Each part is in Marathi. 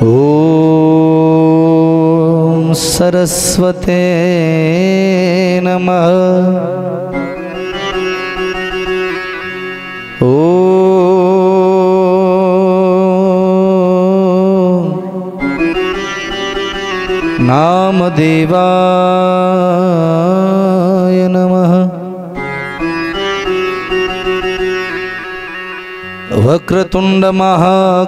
ॐ सरस्वते नमः। ॐ नामदेवाय नमः। वक्रतुंड महाकाय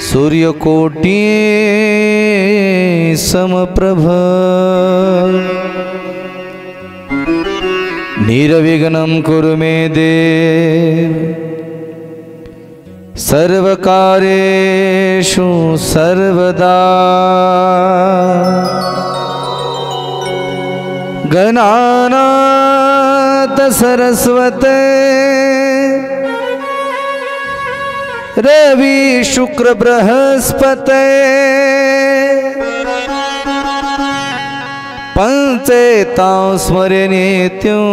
सूर्यकोटि समप्रभ निर्विघ्नं कुरु मे देव सर्वकार्येषु सर्वदा। गणानाथ सरस्वते रवि शुक्र बृहस्पते पंचेतां स्मरे नित्यं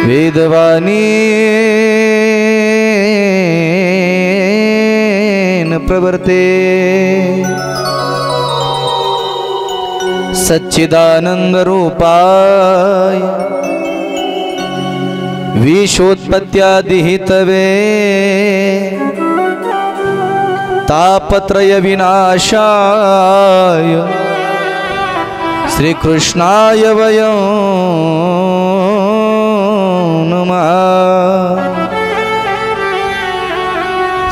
वेदवाणी प्रवर्ते सच्चिदानंद रूपाय विश्वोत्पत्त्यादिहितवे तापत्रय विनाशाय श्री कृष्णाय वयं नमः।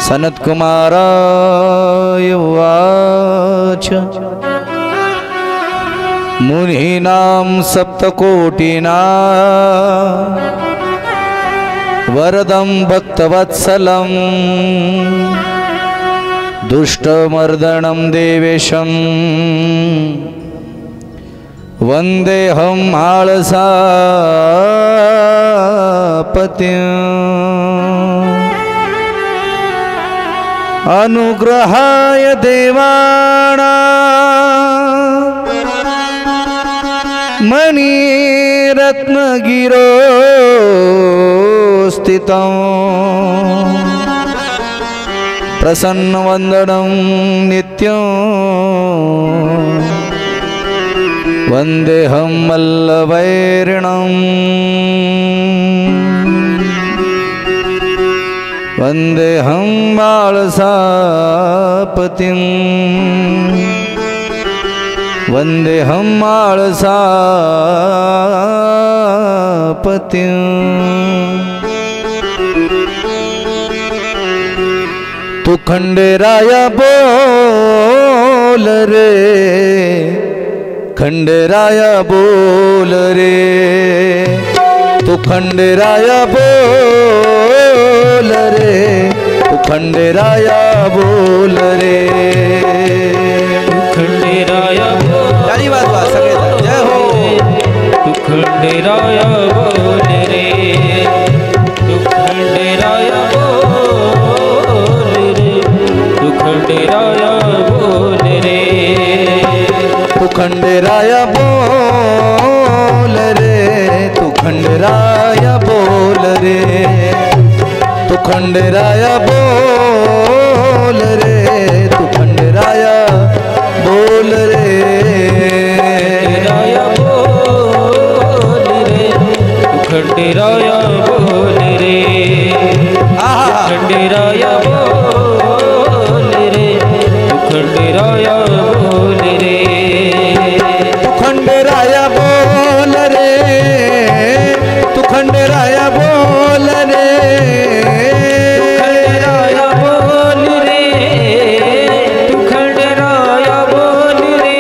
सनत्कुमाराय उवाच मुनीनां सप्तकोटिना वरदं भक्तवत्सलं दुष्टमर्दनं देवेशं वन्देऽहं माळसापतिम्। अनुग्रहाय देवानां मणिरत्नगिरो स्थितं प्रसन्नवन्दनं नित्यं वन्देऽहं मल्लवैरिणम्। वन्देऽहं माळसापतिं वन्देऽहं माळसापतिं। तू खंडेराया बोल रे खंडेराया बोल रे तू खंडेराया बोल रे तू खंडेराया बोल रे तू खंडेराया बोल ताली वाजवा सगळे जय हो। तू खंडेराया बोल रे तू खंडेराया बोल रे तू खंडेराया बोल रे तू खंडेराया बोल रे तू खंडेराया बोल रे तू खंडेराया बोल रे तू खंडेराया बोल रे खंडेराया बोल रे तू खंडेराया बोल रे खंडेराया बोल रे तू खंडेराया बोल रे तू खंडेराया बोल रे तू खंडेराया बोल रे खंडेराया बोल रे तू खंडेराया बोल रे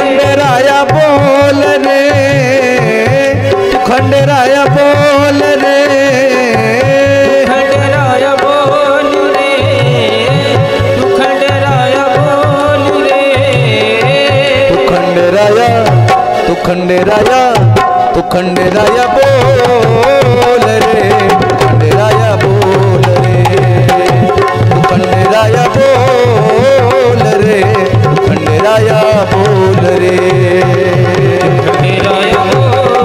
खंडेराया बोल रे तू खंडेराया बोल रे खंडेराया बोल रे तू खंडेराया बोल रे तू खंडेराया तू खंडेराया तू खंडेराया बोल रे तू खंडेराया बोल रे तू खंडेराया बोल रे तू खंडेराया बोल रे खंडेराया बोल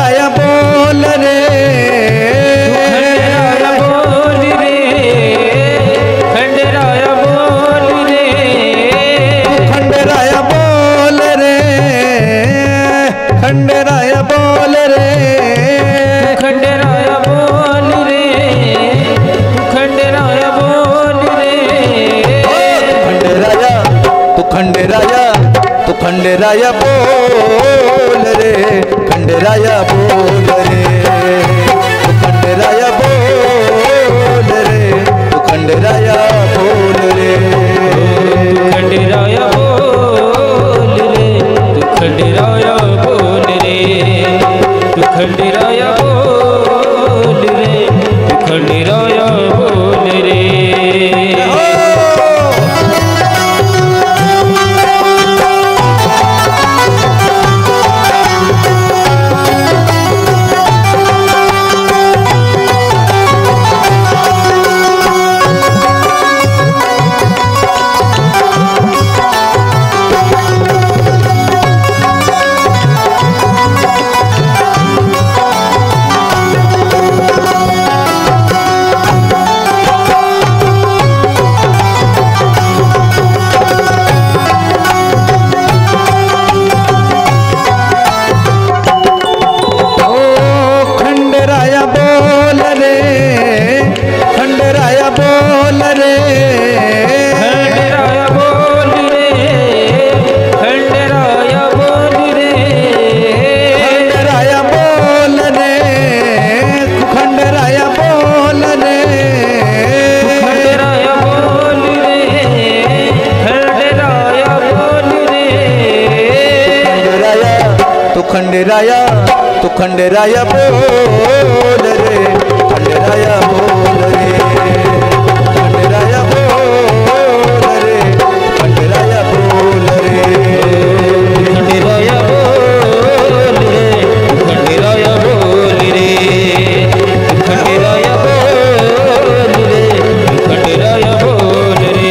खंडेराया बोल रे खंडेराया बोल रे खंडेराया बोल रे खंडेराया बोल रे खंडेराया बोल रे खंडेराया बोल रे खंडेराया बोल रे खंडेराया तू खंडेराया तू खंडेराया बोल रे खंडेराया बोल रे तू खंडेराया बोल रे तू खंडेराया बोल रे खंडेराया बोल रे तू खंडेराया बोल रे तू खंडेराया बोल रे तू खंडेराया बोल रे खंडेराया बोल रे खंडेराया बोल रे खंडेराया बोल रे खंडेराया बोल रे खंडेराया बोल रे खंडेराया बोल रे खंडेराया बोल रे खंडेराया बोल रे खंडेराया तू खंडेराया तू खंडेराया बोल रे खंडेराया बोल रे खंडेराया बोल रे खंडेराया बोल रे खंडेराया बोल रे खंडेराया बोल रे खंडेराया बोल रे खंडेराया बोल रे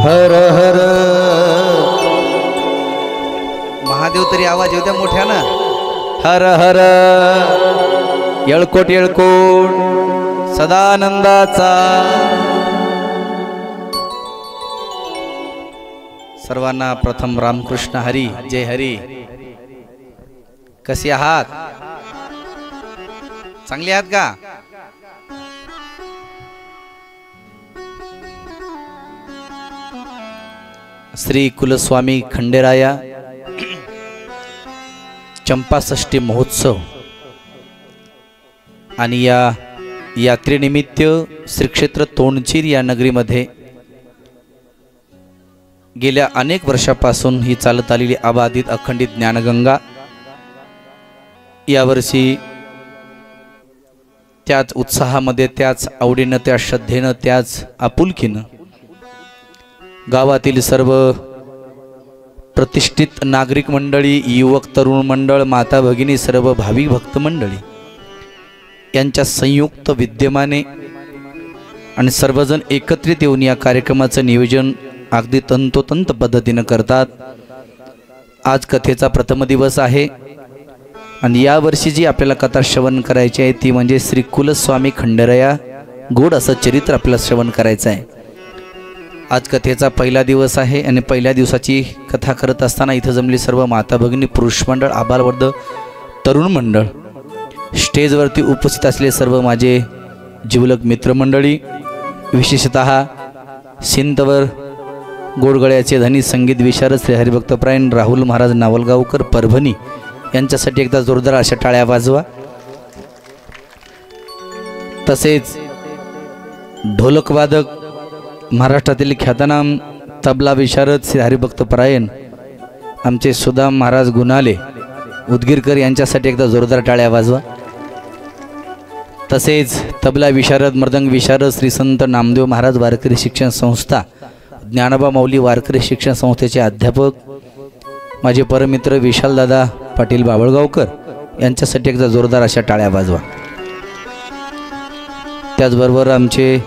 हर हर महादेव तरी आवाज येऊ द्या मोठ्यानं हर हर येळकोट येळकोट सदानंदाचा सर्वांना प्रथम रामकृष्ण हरी जय हरी कसे आहात चांगले आहात का श्री कुलस्वामी खंडेराया चंपाषष्ठी महोत्सव आणि या यात्रेनिमित्त श्री क्षेत्र तोंडचीर या नगरीमध्ये गेल्या अनेक वर्षापासून ही चालत आलेली अबाधित अखंडित ज्ञानगंगा यावर्षी त्याच उत्साहामध्ये त्याच आवडीनं त्या श्रद्धेनं त्याच आपुलकीनं गावातील सर्व प्रतिष्ठित नागरिक मंडळी युवक तरुण मंडळ माता भगिनी सर्व भाविक भक्त मंडळी यांच्या संयुक्त विद्यमाने आणि सर्वजण एकत्रित येऊन या कार्यक्रमाचं नियोजन अगदी तंतोतंत पद्धतीनं करतात। आज कथेचा प्रथम दिवस आहे आणि यावर्षी जी आपल्याला कथा श्रवण करायची आहे ती म्हणजे श्री कुलस्वामी खंडेराया गोड असं चरित्र आपल्याला श्रवण करायचं आहे। आज कथेचा पहिला दिवस आहे आणि पहिल्या दिवसाची कथा करत असताना इथं जमली सर्व माता भगिनी, पुरुष मंडळ, आबालवृद्ध, तरुण मंडळ, स्टेजवरती उपस्थित असलेले सर्व माझे जिवलग मित्रमंडळी, विशेषतः सिंतवर गोडगळ्याचे धनी संगीत विशारद श्री हरिभक्तपरायण राहुल महाराज नावलगावकर परभणी यांच्यासाठी एकदा जोरदार अशा टाळ्या वाजवा. तसेच ढोलकवादक महाराष्ट्रातील ख्यातनाम तबला विशारद श्री हरिभक्तपरायण आमचे सुदाम महाराज गुणाले उदगीरकर यांच्यासाठी एकदा जोरदार टाळ्या वाजवा. तसेच तबला विशारद मृदंग विशारद श्री संत नामदेव महाराज वारकरी शिक्षण संस्था ज्ञानोबा माऊली वारकरी शिक्षण संस्थेचे अध्यापक माझे परमित्र विशालदादा पाटील बाबळगावकर यांच्यासाठी एकदा जोरदार अशा टाळ्या वाजवा. त्याचबरोबर आमचे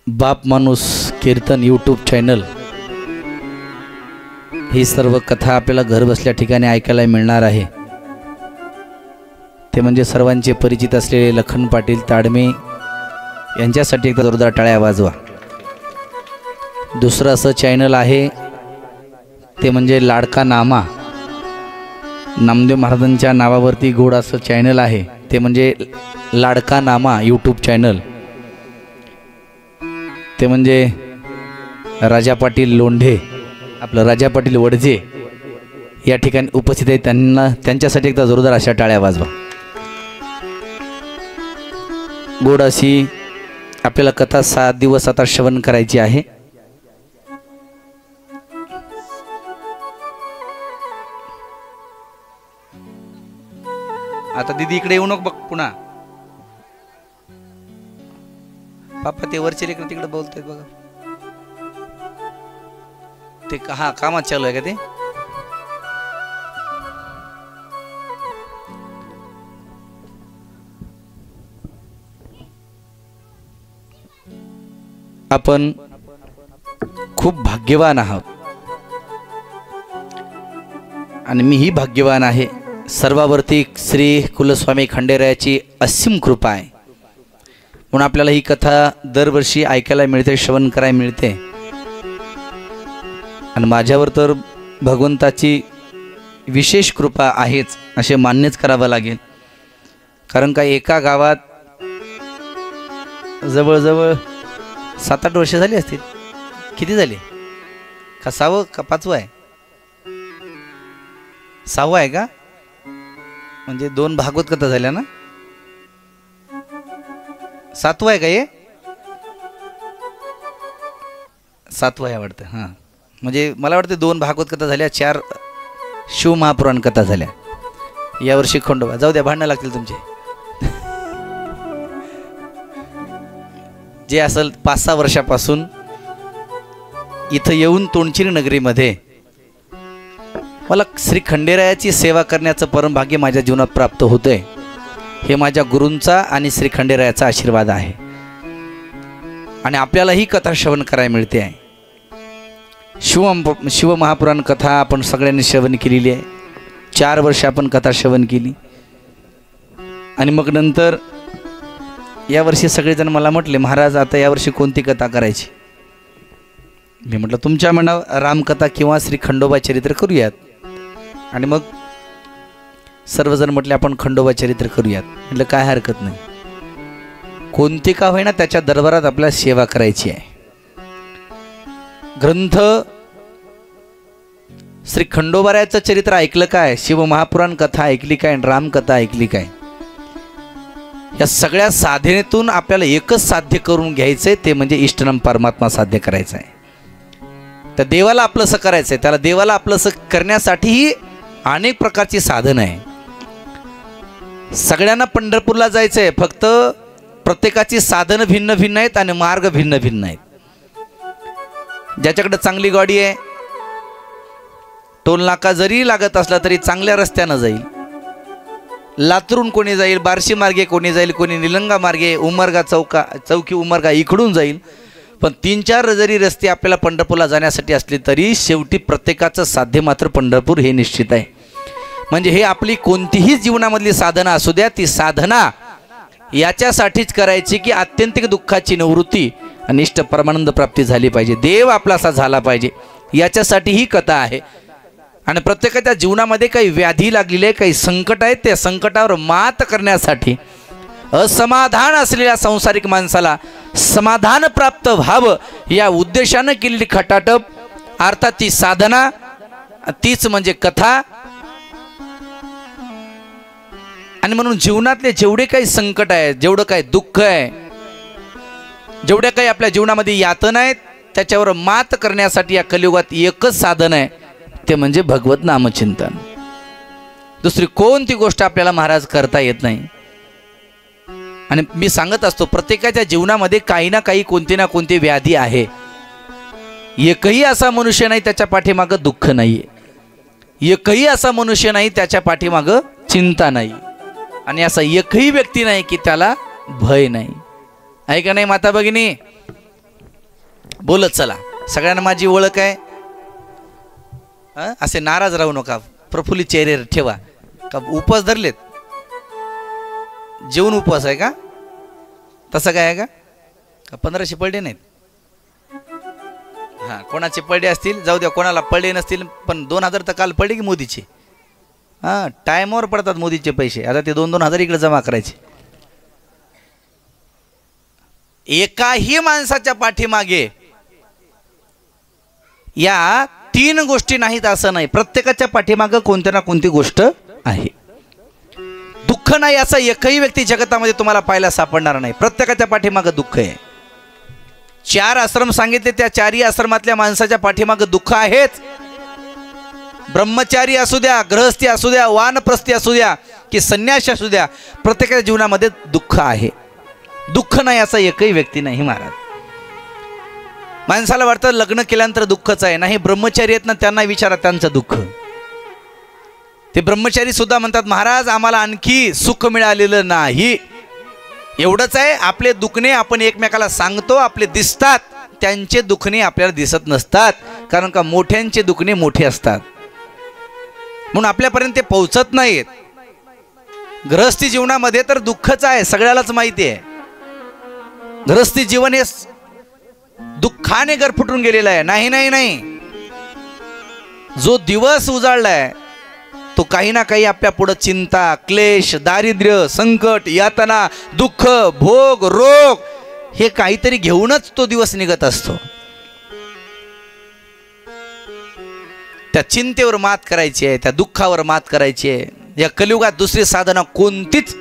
बाप माणूस कीर्तन यूट्यूब चॅनल, ही सर्व कथा आपल्याला घर बसल्या ठिकाणी ऐकायला मिळणार आहे. ते म्हणजे सर्वांचे परिचित असलेले लखन पाटील ताडमे यांच्यासाठी एकदा जोरदार टाळ्या वाजवा. दुसरं असं चॅनल आहे ते म्हणजे लाडका नामा, नामदेव महाराजांच्या नावावरती गोड असं चॅनल आहे ते म्हणजे लाडका नामा यूट्यूब चॅनल. ते म्हणजे राजा पाटील लोंढे, आपलं राजा पाटील वडजे या ठिकाणी उपस्थित आहे, त्यांच्यासाठी एकदा जोरदार अशा टाळ्या वाजवा. गोड अशी आपल्याला कथा 7 दिवस आता श्रवण करायची आहे. आता दीदी इकडे येऊ नको बघ पुन्हा. पापा ते वरचे लेकर तिकडे बोलतात बघा. ते हा कामात चालू आहे का ते? आपण खूप भाग्यवान आहोत आणि मीही भाग्यवान आहे. सर्वावरती श्री कुलस्वामी खंडेरायाची असीम कृपा आहे म्हणून आपल्याला ही कथा दरवर्षी ऐकायला मिळते, श्रवण करायला मिळते. आणि माझ्यावर तर भगवंताची विशेष कृपा आहेच असे मान्यच करावं लागेल. कारण का एका गावात जवळजवळ 7-8 वर्ष झाली असतील. किती झाली? का 6वं का 5वं आहे? 6वं आहे का? म्हणजे 2 भागवत कथा झाल्या ना? 7वं आहे का हे? 7वं आहे वाटतं. हां, म्हणजे मला वाटतं 2 भागवत कथा झाल्या, 4 शिवमहापुराण कथा झाल्या. यावर्षी खंडोबा. जाऊ द्या, भांडणं लागतील तुमचे. जे असेल 5-6 वर्षापासून इथं येऊन तोंडचिरी नगरीमध्ये मला श्री खंडेरायाची सेवा करण्याचं परमभाग्य माझ्या जीवनात प्राप्त होतंय. हे माझ्या गुरूंचा आणि श्री खंडेरायाचा आशीर्वाद आहे. आणि आपल्याला ही कथा श्रवण करायला मिळते आहे. शिवमहापुराण कथा आपण सगळ्यांनी श्रवण केलेली आहे. 4 वर्ष आपण कथा श्रवण केली. आणि मग नंतर यावर्षी सगळेजण मला म्हटले, महाराज आता यावर्षी कोणती कथा करायची? मी म्हटलं तुमच्या मनावर रामकथा किंवा श्री खंडोबा चरित्र करूयात. आणि मग सर्वजण म्हटले आपण खंडोबा चरित्र करूयात. म्हटलं काय हरकत नाही, कोणती का होईना त्याच्या दरबारात आपल्याला सेवा करायची आहे. ग्रंथ श्री खंडोबारायाचं चरित्र ऐकलं काय, शिवमहापुराण कथा ऐकली काय, रामकथा ऐकली काय, या सगळ्या साधनेतून आपल्याला एकच साध्य करून घ्यायचंय, ते म्हणजे इष्टनाम परमात्मा साध्य करायचं आहे. तर देवाला आपलंसं करायचं आहे. त्याला देवाला आपलंसं करण्यासाठीही अनेक प्रकारची साधनं आहे. सगळ्यांना पंढरपूरला जायचं आहे, फक्त प्रत्येकाची साधनं भिन्न भिन्न आहेत आणि मार्ग भिन्न भिन्न आहेत. ज्याच्याकडे चांगली गाडी आहे, टोल नाका जरी लागत असला तरी चांगल्या रस्त्यानं जाईल. लातूरून कोणी जाईल, बार्शी मार्गे कोणी जाईल, कोणी निलंगा मार्गे, उमरगा चौकी उमरगा इकडून जाईल. पण 3-4 जरी रस्ते आपल्याला पंढरपूरला जाण्यासाठी असले तरी शेवटी प्रत्येकाचं साध्य मात्र पंढरपूर हे निश्चित आहे. म्हणजे हे आपली कोणतीही जीवनामधली साधना असू द्या, ती साधना याच्यासाठीच करायची की आत्यंतिक दुःखाची निवृत्ती आणि इष्ट परमानंद प्राप्ती झाली पाहिजे, देव आपलासा झाला पाहिजे, याच्यासाठी ही कथा आहे. आणि प्रत्येकाच्या जीवनामध्ये काही व्याधी लागलेली आहे, काही संकट आहेत, त्या संकटावर मात करण्यासाठी असमाधान असलेल्या संसारिक माणसाला समाधान प्राप्त व्हावं या उद्देशानं केलेली खटाटप, अर्थात ती साधना, तीच म्हणजे कथा. आणि म्हणून जीवनातले जेवढे काही संकट आहेत, जेवढं काही दुःख आहे, जेवढे काही आपल्या जीवनामध्ये यातना आहेत, त्याच्यावर मात करण्यासाठी या कलियुगात एकच साधन आहे, ते म्हणजे भगवत नामचिंतन. दुसरी कोणती गोष्ट आपल्याला महाराज करता येत नाही. आणि मी सांगत असतो प्रत्येकाच्या जीवनामध्ये काही ना काही, कोणती ना कोणती व्याधी आहे. एकही असा मनुष्य नाही त्याच्या पाठीमागं दुःख नाही, एकही असा मनुष्य नाही त्याच्या पाठीमागं चिंता नाही, आणि असा एकही व्यक्ती नाही की त्याला भय नाही. आहे का नाही माता भगिनी? बोलत चला, सगळ्यांना माझी ओळख आहे. असे नाराज राहू नका, प्रफुल्लित चेहरे ठेवा. का उपवास धरलेत? जेवण उपवास आहे का? तसं काय आहे का? 1500 पडले नाहीत? हां, कोणाचे पडले असतील जाऊ द्या, कोणाला पडले नसतील, पण 2000 तर काल पडले की मोदीचे. हां, टायमावर पडतात मोदीचे पैसे. आता ते 2-2 हजार इकडे जमा करायचे. एकाही माणसाच्या पाठीमागे या 3 गोष्टी नाहीत असं नाही, प्रत्येकाच्या पाठीमागं कोणत्या ना कोणती गोष्ट आहे. दुःख नाही असा एकही व्यक्ती जगतामध्ये तुम्हाला पाहायला सापडणार नाही. प्रत्येकाच्या पाठीमागं दुःख आहे. 4 आश्रम सांगितले, त्या 4ही आश्रमातल्या माणसाच्या पाठीमागं दुःख आहेच. ब्रह्मचारी असू द्या, गृहस्थी असू द्या, वानप्रस्थी असू द्या की संन्यासी असू द्या, प्रत्येकाच्या जीवनामध्ये दुःख आहे. दुःख नाही असा एकही व्यक्ती नाही महाराज. माणसाला वाटतं लग्न केल्यानंतर दुःखच आहे. नाही, ब्रह्मचारी आहेत ना, त्यांना विचारा त्यांचं दुःख. ते ब्रह्मचारी सुद्धा म्हणतात महाराज आम्हाला आणखी सुख मिळालेलं नाही. एवढंच आहे, आपले दुखणे आपण एकमेकाला सांगतो, आपले दिसतात, त्यांचे दुखणे आपल्याला दिसत नसतात. कारण का मोठ्यांचे दुखणे मोठे असतात, म्हणून आपल्यापर्यंत ते पोहोचत नाहीत. गृहस्थी जीवनामध्ये तर दुःखच आहे, सगळ्यालाच माहिती आहे. गृहस्थी जीवन हे दुःखाने गरफुटून गेलेलं आहे. नाही नाही नाही, जो दिवस उजाडलाय तो काही ना काही आपल्या पुढे चिंता, क्लेश, दारिद्र्य, संकट, यातना, दुःख, भोग, रोग हे काहीतरी घेऊनच तो दिवस निघत असतो. त्या चिंतेवर मात करायची आहे, त्या दुःखावर मात करायची आहे. या कलियुगात दुसरी साधना कोणतीच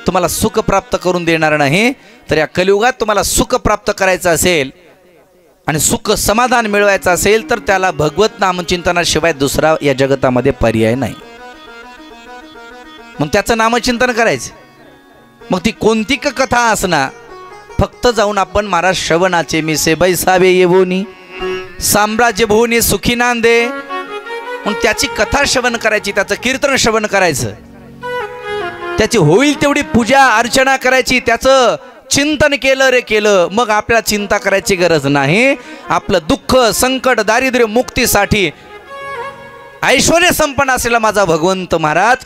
तुम्हाला सुख प्राप्त करून देणार नाही. तर या कलियुगात तुम्हाला सुख प्राप्त करायचं असेल आणि सुख समाधान मिळवायचं असेल तर त्याला भगवत नामचिंतनाशिवाय दुसरा या जगतामध्ये पर्याय नाही. मग त्याचं नामचिंतन करायचं. मग ती कोणती कथा असणार, फक्त जाऊन आपण महाराज श्रवणाचे मी से बैसावे येवोनी साम्राज्य भुवनी सुखी नांदे, मग त्याची कथा श्रवण करायची, त्याचं कीर्तन श्रवण करायचं, त्याची होईल तेवढी पूजा अर्चना करायची, त्याचं चिंतन केलं रे केलं, मग आपल्याला चिंता करायची गरज नाही. आपलं दुःख, संकट, दारिद्र्य मुक्तीसाठी ऐश्वर्य संपन्न असलेला माझा भगवंत महाराज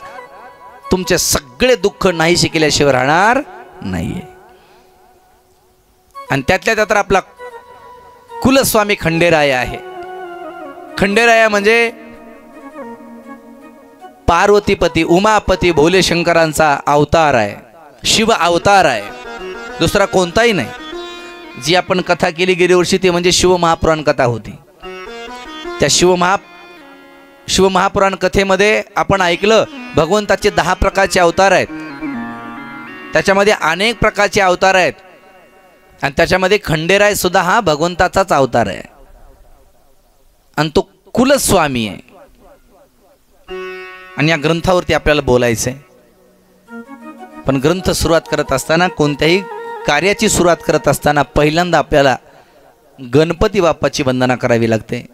तुमचे सगळे दुःख नाहीसे केल्याशिवाय राहणार नाहीये. आणि त्यातल्या त्यात आपला कुलस्वामी खंडेराया आहे. खंडेराया म्हणजे पार्वतीपती, उमापती, भोले शंकरांचा अवतार आहे, शिव अवतार आहे, दुसरा कोणताही नाही. जी आपण कथा केली गेल्या वर्षी ते म्हणजे शिवमहापुराण कथा होती. त्या शिवमहापुराण कथेमध्ये आपण ऐकलं भगवंताचे 10 प्रकारचे अवतार आहेत. त्याच्यामध्ये अनेक प्रकारचे अवतार आहेत आणि त्याच्यामध्ये खंडेराय सुद्धा हा भगवंताचाच अवतार आहे आणि तो कुलस्वामी आहे. आणि या ग्रंथावरती आपल्याला बोलायचं आहे. पण ग्रंथ सुरुवात करत असताना, कोणत्याही कार्याची सुरुवात करत असताना पहिल्यांदा आपल्याला गणपती बाप्पाची वंदना करावी लागते.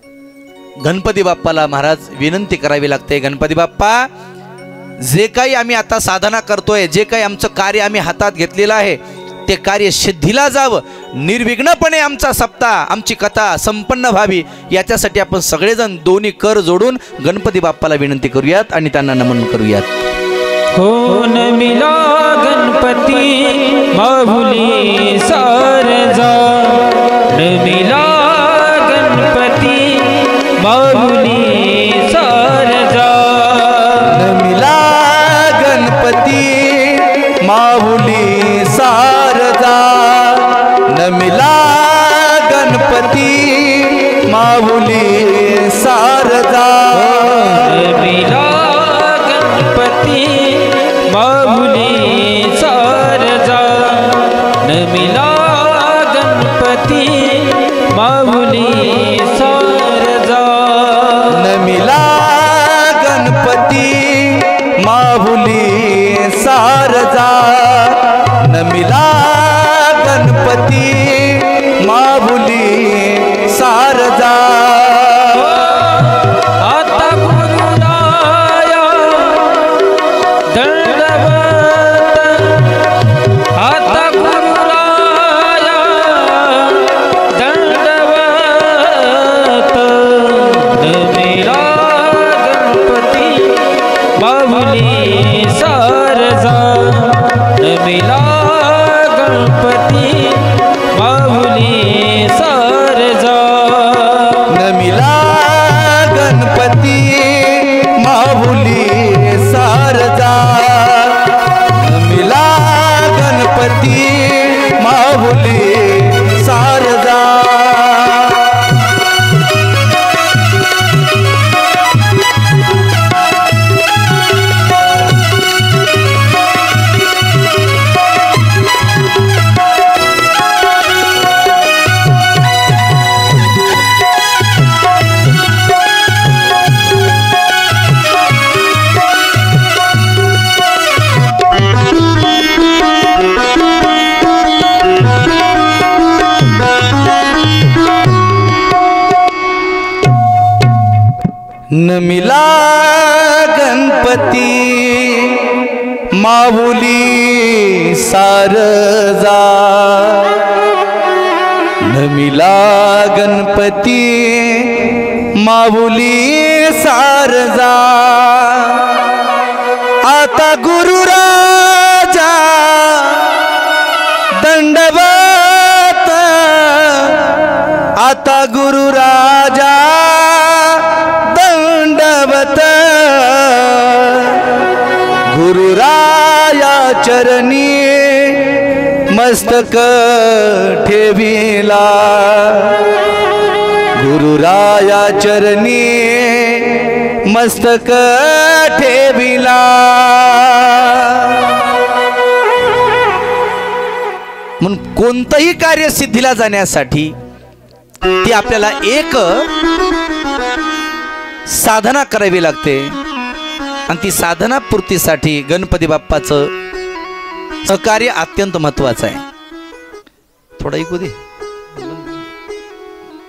गणपती बाप्पाला महाराज विनंती करावी लागते, गणपती बाप्पा जे काही आम्ही आता साधना करतोय, जे काही आमचं कार्य आम्ही हातात घेतलेलं आहे ते कार्य सिद्धीला जावं, निर्विघ्नपणे आमचा सप्ताह, आमची कथा संपन्न व्हावी, याच्यासाठी आपण सगळेजण दोन्ही कर जोडून गणपती बाप्पाला विनंती करूयात आणि त्यांना नमन करूयात. हो न मिला गणपती माऊली सारजा, न मिला गणपती माऊली सारजा, न मिला गणपती माऊली सारजा, न मिला गणपती माऊली सारजा, न मिला गणपती माऊली सारजा, न मिला गणपती माऊली सारजा, न मिला गणपती माऊली सारजा, न मिला गणपती माऊली सारजा. आता गुरुराया दंडवत, आता गुरुराया दंडवत, न मिला गणपती माऊली सारजा, न मिला गणपती माऊली सारजा, न मिला गणपती माऊली सारजा, न मिला गणपती माऊली सारजा. न मिला गणपती माऊली सारजा, न मिला गणपती माऊली सारजा. आता गुरुराजा दंडवत, आता गुरुराजा दंडवत, गुरुराया चरणी मस्तक ठेविला, गुरुराया चरणी मस्तक ठेविला. म्हणून कोणतंही कार्य सिद्धीला जाण्यासाठी ती आपल्याला एक साधना करावी लागते, आणि ती साधना पूर्तीसाठी गणपती बाप्पाचं सहकार्य अत्यंत महत्वाचं आहे. थोडा ऐकू दे,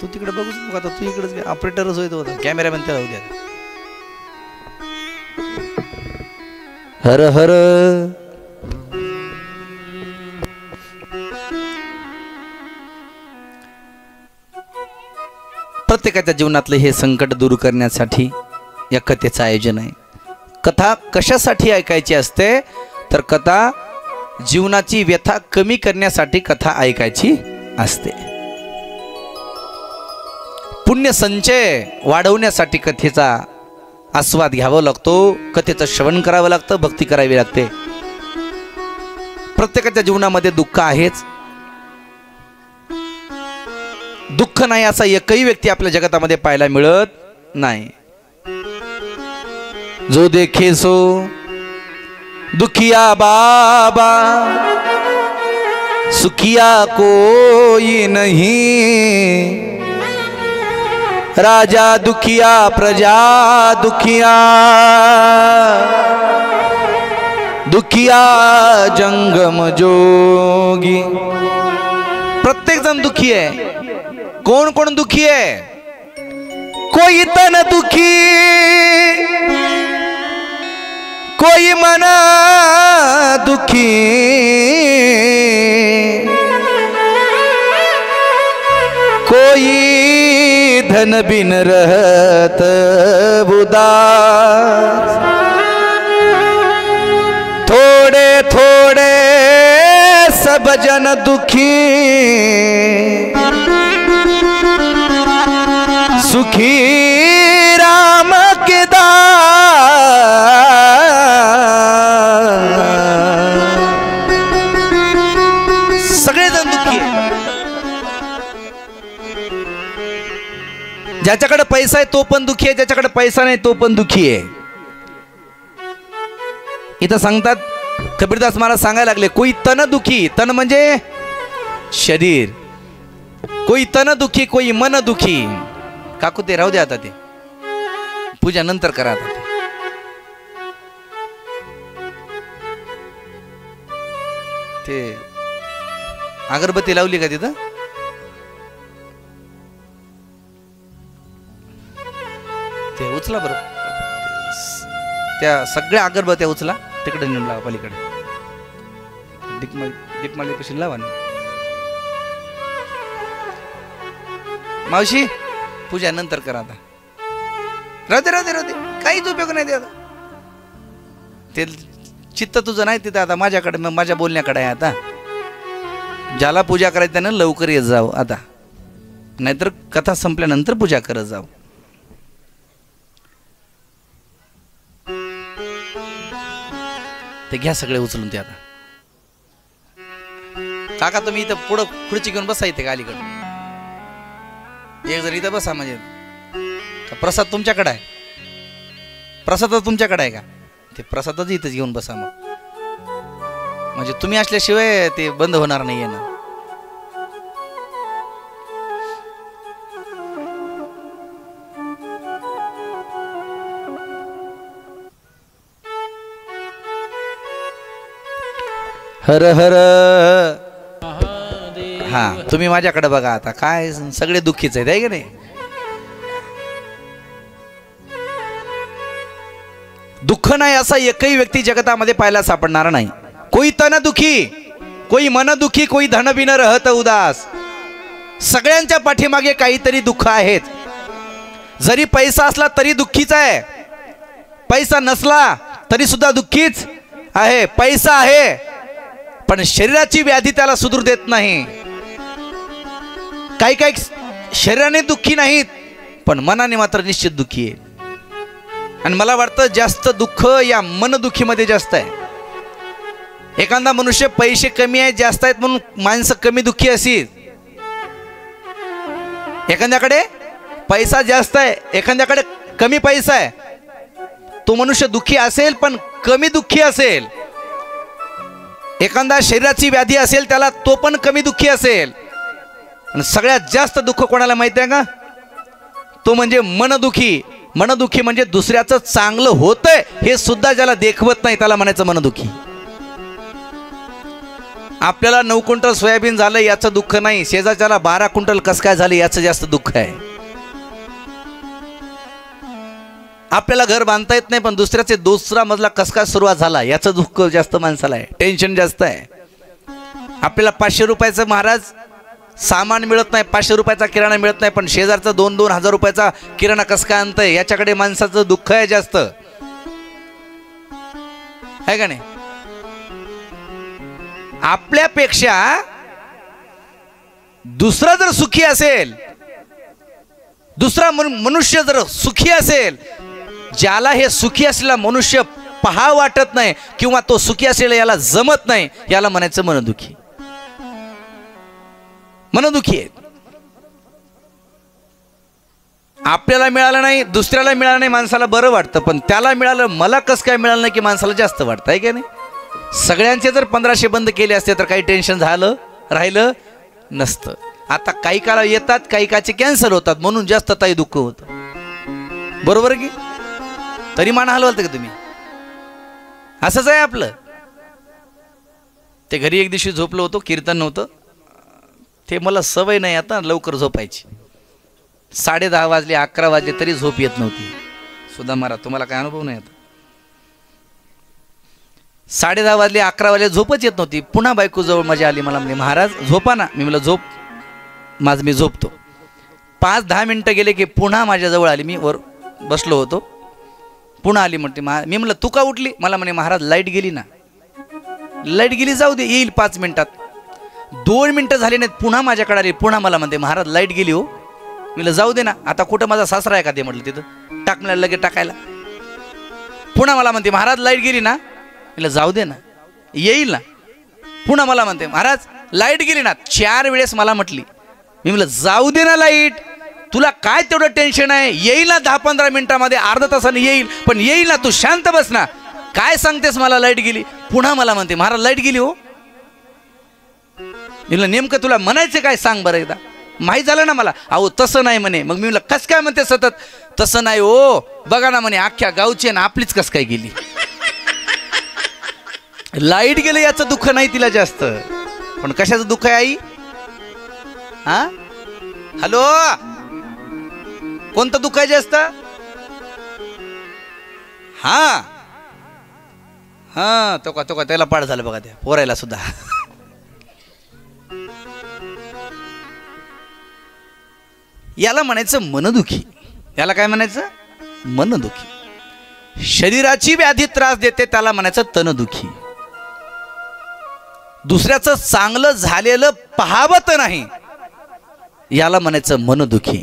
तू तिकडे बघूच मग, आता तू इकडेच ऑपरेटरच होता, कॅमेरामॅन त्याला उद्या. हर हर प्रत्येकाच्या जीवनातलं हे संकट दूर करण्यासाठी या कथेचं आयोजन आहे. कथा कशासाठी ऐकायची असते तर कथा जीवनाची व्यथा कमी करण्यासाठी कथा ऐकायची असते. पुण्य संचय वाढवण्यासाठी कथेचा आस्वाद घ्यावा लागतो, कथेचं श्रवण करावं लागतं, भक्ती करावी लागते. प्रत्येकाच्या जीवनामध्ये दुःख आहेच, दुःख नाही असा एकही व्यक्ती आपल्या जगतामध्ये पाहायला मिळत नाही. जो देखे सो दुखिया बाबा, सुखिया कोई नहीं, राजा दुखिया प्रजा दुखिया, दुखिया जंगम जोगी. प्रत्येक जण दुखी आहे. कोण कोण दुखी आहे? कोई तन दुखी, कोई मन दुखी, कोई धन बिन रहत उदास, भजन दुखी सुखी राम के सगळेजण दुःखी आहे. ज्याच्याकडे पैसा आहे तो पण दुःखी आहे, ज्याच्याकडे पैसा नाही तो पण दुःखी आहे. इथं सांगतात कबीरदास महाराज सांगायला लागले, कोई तन दुखी, तन म्हणजे शरीर, कोई तन दुखी कोई मन दुखी. काकू ते राहू दे आता, ते पूजा नंतर करा. आता ते अगरबत्ती लावली का तिथं? ते उचला बरं, त्या सगळ्या अगरबत्त्या उचला, तिकडे नेऊन लावा पलीकडे. दीपमाळी कशी लावा ना. मावशी पूजा नंतर करा. आता राहते काहीच उपयोग नाही. ते आता ते चित्त तुझं नाही तिथं, आता माझ्याकडे, माझ्या बोलण्याकडे आहे. आता ज्याला पूजा करायची त्यानं लवकर येत जावं आता, नाहीतर कथा संपल्यानंतर पूजा करत जावं. ते घ्या सगळे उचलून. ते आता काका तुम्ही इथं पुढं खुर्ची घेऊन बसा इथे का अलीकडे? एक जर इथं बसा. म्हणजे प्रसाद तुमच्याकडे आहे, प्रसाद तुमच्याकडे आहे का? ते प्रसादच इथंच घेऊन बसा मग, म्हणजे तुम्ही असल्याशिवाय ते बंद होणार नाही आहे ना. हर हर हा, तुम्ही माझ्याकडे बघा. आता काय सगळे दुःखीच आहेत आहे की नाही? दुःख नाही असा एकही व्यक्ती जगतामध्ये पाहायला सापडणार नाही. कोई तन दुखी कोई मन दुखी कोई धन बिन रहत उदास. सगळ्यांच्या पाठीमागे काहीतरी दुःख आहेत. जरी पैसा असला तरी दुःखीच आहे, पैसा नसला तरी सुद्धा दुःखीच आहे. पैसा आहे पण शरीराची व्याधी त्याला सुधरू देत नाही. काही काही शरीराने दुःखी नाहीत पण मनाने मात्र निश्चित दुःखी आहे. आणि मला वाटतं जास्त दुःख या मनदुखीमध्ये जास्त आहे. एखादा मनुष्य पैसे कमी आहेत जास्त आहेत म्हणून माणसं कमी दुःखी असेल. एखाद्याकडे पैसा जास्त आहे, एखाद्याकडे कमी पैसा आहे, तो मनुष्य दुःखी असेल पण कमी दुःखी असेल. एखादा शरीराची व्याधी असेल त्याला तो पण कमी दुःखी असेल. आणि सगळ्यात जास्त दुःख कोणाला माहिती आहे का? तो म्हणजे मनदुखी. मनदुखी म्हणजे दुसऱ्याचं चांगलं होतंय हे सुद्धा ज्याला देखवत नाही त्याला म्हणायचं मनदुखी. आपल्याला 9 क्विंटल सोयाबीन झालं याचं दुःख नाही, शेजारच्याला 12 क्विंटल कस काय झालं याचं जास्त दुःख आहे. आपल्याला घर बांधता येत नाही पण दुसऱ्याचे दुसरा मजला कस काय सुरुवात झाला याचं दुःख जास्त माणसाला आहे, टेन्शन जास्त आहे. आपल्याला 500 रुपयाचं महाराज सामान मिळत नाही, 500 रुपयाचा किराणा मिळत नाही, पण शेजारचा 2-2 हजार रुपयाचा किराणा कस काय आणतंय याच्याकडे माणसाचं दुःख आहे जास्त, आहे का नाही? आपल्यापेक्षा दुसरा जर सुखी असेल, दुसरा मनुष्य जर सुखी असेल, ज्याला हे सुखी असलेला मनुष्य पहा वाटत नाही किंवा तो सुखी असलेला याला जमत नाही, याला म्हणायचं मनदुखी. मनदुखी आहे. आपल्याला मिळालं नाही, दुसऱ्याला मिळालं नाही, माणसाला बरं वाटतं, पण त्याला मिळालं मला कसं काय मिळालं नाही की माणसाला जास्त वाटतं, आहे की नाही? सगळ्यांचे जर 1500 बंद केले असते तर काही टेन्शन झालं राहिलं नसतं. आता काही काळ येतात, काही काळचे कॅन्सल होतात म्हणून जास्त ताई दुःख होतं. बरोबर की? तरी मान हलवलं का तुम्ही? असंच आहे आपलं. ते घरी एक दिवशी झोपलो होतो, कीर्तन नव्हतं, ते मला सवय नाही आता लवकर झोपायची. 10:30 वाजले, 11 वाजले तरी झोप येत नव्हती. सुद्धा मारा, तुम्हाला काय अनुभव नाही आता? 10:30 वाजले, 11 वाजले झोपच येत नव्हती. पुन्हा बायको जवळ माझी आली, मला म्हणे महाराज झोपा ना. मी म्हणलं झोप माझं मी झोपतो. 5-10 मिनिटं गेले की पुन्हा माझ्याजवळ आली. मी वर बसलो होतो, पुन्हा आली. म्हणते मी म्हणलं तू का उठली? मला म्हणे महाराज लाईट गेली ना. लाईट गेली, जाऊ दे, येईल 5 मिनिटात. 2 मिनिटं झाली नाहीत पुन्हा माझ्याकडे आली. पुन्हा मला म्हणते महाराज लाईट गेली हो. मी जाऊ दे ना, आता कुठं माझा सासरा आहे का ते म्हटलं तिथं टाक मला लगेच टाकायला. पुन्हा मला म्हणते महाराज लाईट गेली ना. मी जाऊ दे ना येईल ना. पुन्हा मला म्हणते महाराज लाईट गेली ना. 4 वेळेस मला म्हटली. मी म्हटलं जाऊ दे ना लाईट, तुला काय तेवढं टेन्शन आहे, येईल ना 10-15 मिनिटामध्ये, अर्धा तासाने येईल, पण येईल ना, तू शांत बस ना. काय सांगतेस मला लाईट गेली. पुन्हा मला म्हणते महाराज लाईट गेली हो. मी म्हटलं नेमकं तुला म्हणायचं काय सांग बरं एकदा. माहीत झालं ना मला. अहो तसं नाही म्हणे. मग मी म्हटलं कस काय म्हणते सतत. तसं नाही हो, बघा ना म्हणे अख्ख्या गावची आणि आपलीच कस काय गेली. लाईट गेलं याचं दुःख नाही तिला जास्त, पण कशाचं दुःख आहे आई. हा हॅलो, कोणतं दुःख आहे जास्त. हा हा तो का त्याला पाठ झालं बघा, त्या पोरायला सुद्धा. याला म्हणायचं मनदुखी. याला काय म्हणायचं, मनदुखी. शरीराची व्याधी त्रास देते त्याला म्हणायचं तनदुखी. दुसऱ्याचं चांगलं झालेलं पाहावत नाही याला म्हणायचं मनदुखी.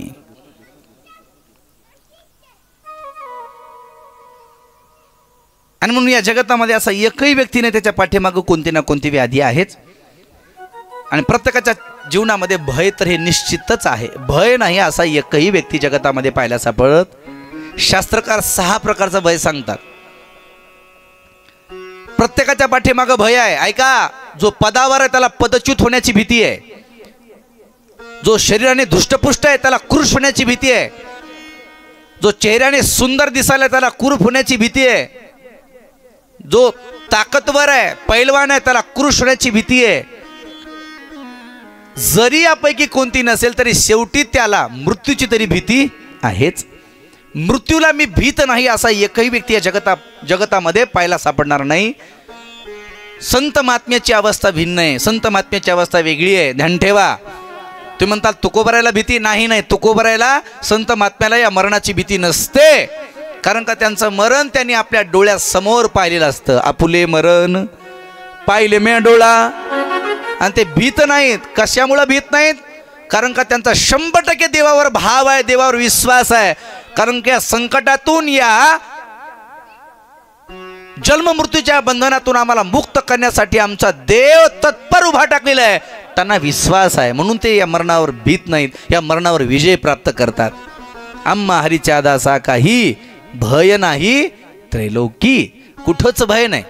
आणि म्हणून या जगतामध्ये असा एकही व्यक्ती नाही त्याच्या पाठीमागं कोणती ना कोणती व्याधी आहेच. आणि प्रत्येकाच्या जीवनामध्ये भय तर हे निश्चितच आहे. भय नाही असा एकही व्यक्ती जगतामध्ये पाहायला सापडत. शास्त्रकार 6 प्रकारचा भय सांगतात. प्रत्येकाच्या पाठीमागं भय आहे. ऐका, जो पदावर आहे त्याला पदच्युत होण्याची भीती आहे. जो शरीराने धुष्टपुष्ट आहे त्याला क्रूश होण्याची भीती आहे. जो चेहऱ्याने सुंदर दिसायला त्याला कुरूप होण्याची भीती आहे. जो ताकदवर आहे, पैलवान आहे, त्याला क्रूश होण्याची भीती आहे. जरी यापैकी कोणती नसेल तरी शेवटी त्याला मृत्यूची तरी भीती आहेच. मृत्यूला मी भीत नाही असा एकही व्यक्ती या जगतामध्ये पाहायला सापडणार नाही. संत महात्म्याची अवस्था भिन्न आहे. संत महात्म्याची अवस्था वेगळी आहे. ध्यान ठेवा. तुम्ही म्हणताल तुकोबरायला भीती नाही. नाही, तुकोबरायला संत महात्म्याला या मरणाची भीती नसते. कारण का त्यांचं मरण त्यांनी आपल्या डोळ्यासमोर पाहिलेलं असतं. आपुले मरण पाहिले मे डोळा. आणि ते भीत नाहीत. कशामुळे भीत नाहीत, कारण का त्यांचा 100% देवावर भाव आहे, देवावर विश्वास आहे. कारण की या संकटातून, या जन्म मृत्यूच्या बंधनातून आम्हाला मुक्त करण्यासाठी आमचा देव तत्पर उभा टाकलेला आहे. त्यांना विश्वास आहे, म्हणून ते या मरणावर भीत नाहीत. या मरणावर विजय प्राप्त करतात. आम्हा हरीच्या दासा काही भय नाही त्रैलोकी. कुठंच भय नाही.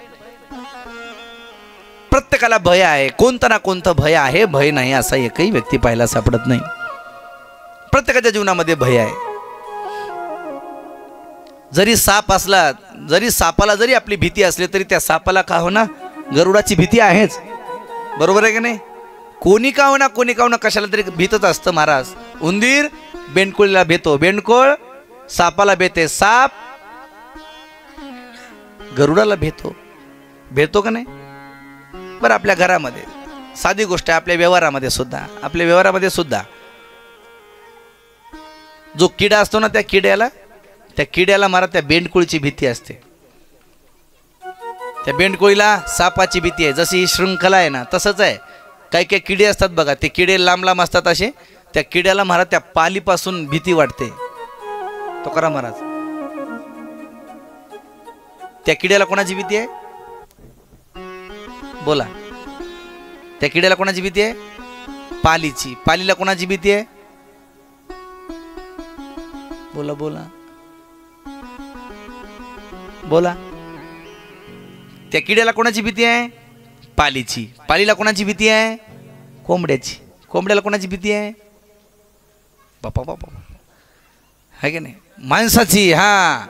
प्रत्येकाला भय आहे. कोणतं ना कोणतं भय आहे. भय नाही असा एकही व्यक्ती पाहायला सापडत नाही. प्रत्येकाच्या जीवनामध्ये भय आहे. जरी साप असला, जरी सापाला जरी आपली भीती असली तरी त्या सापाला का होना गरुडाची भीती आहेच. बरोबर आहे की नाही. कोणी का होना कशाला तरी भीतच असतं महाराज. उंदीर बेंडकोळीला भेतो, बेंडकोळ सापाला भेटे, साप गरुडाला भेटतो का नाही. बरं, आपल्या घरामध्ये साधी गोष्ट आहे. आपल्या व्यवहारामध्ये सुद्धा जो किडा असतो ना, त्या किड्याला मारा त्या बेंडकोळीची भीती असते. त्या बेंडकोळीला सापाची भीती आहे. जशी ही शृंखला आहे ना, तसंच आहे. काही किडे असतात बघा, ते किडे लांब असतात असे. त्या किड्याला मारा त्या पालीपासून भीती वाटते. तुकाराम महाराज, त्या किड्याला कोणाची भीती आहे बोला. त्या किड्याला कोणाची भीती आहे, पालीची. पालीला कोणाची भीती आहे बोला बोला बोला. त्या किड्याला कोणाची भीती आहे, पालीची. पालीला कोणाची भीती आहे, कोंबड्याची. कोंबड्याला कोणाची भीती आहे, बापा है की नाही, माणसाची. हा,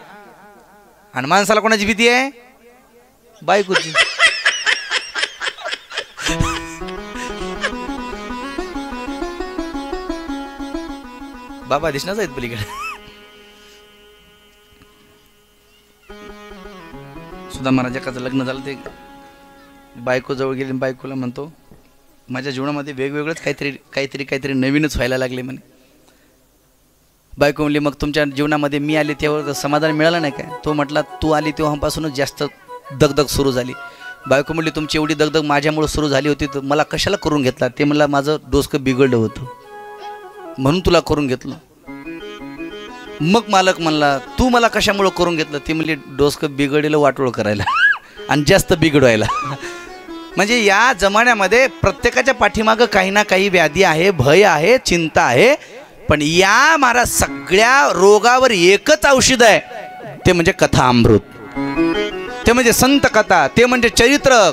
आणि माणसाला कोणाची भीती आहे, बायकोची. बाबा दिसणार आहेत पलीकडे. सुद्धा महाराजाचं लग्न झालं, ते बायको जवळ गेली. बायकोला म्हणतो, माझ्या जीवनामध्ये वेगवेगळंच काहीतरी नवीनच व्हायला लागले म्हणे. बायको म्हणली, मग तुमच्या जीवनामध्ये मी आले तेव्हा समाधान मिळालं नाही काय. तो म्हटला, तू आली तेव्हापासूनच जास्त दगदग सुरू झाली. बायको म्हणली तुमची एवढी दगदग माझ्यामुळे सुरू झाली होती तर मला कशाला करून घेतला? ते म्हणला माझं डोसकं बिघडलं होतं म्हणून तुला करून घेतलं. मग मालक म्हणला तू मला कशामुळे करून घेतलं? ती म्हणली डोसकं बिघडलेलं वाटोळ करायला आणि जास्त बिघडवायला. म्हणजे या जमान्यामध्ये प्रत्येकाच्या पाठीमागं काही ना काही व्याधी आहे, भय आहे, चिंता आहे. पण या महाराज सगळ्या रोगावर एकच औषध आहे, ते म्हणजे कथा अमृत, ते म्हणजे संत कथा, ते म्हणजे चरित्र,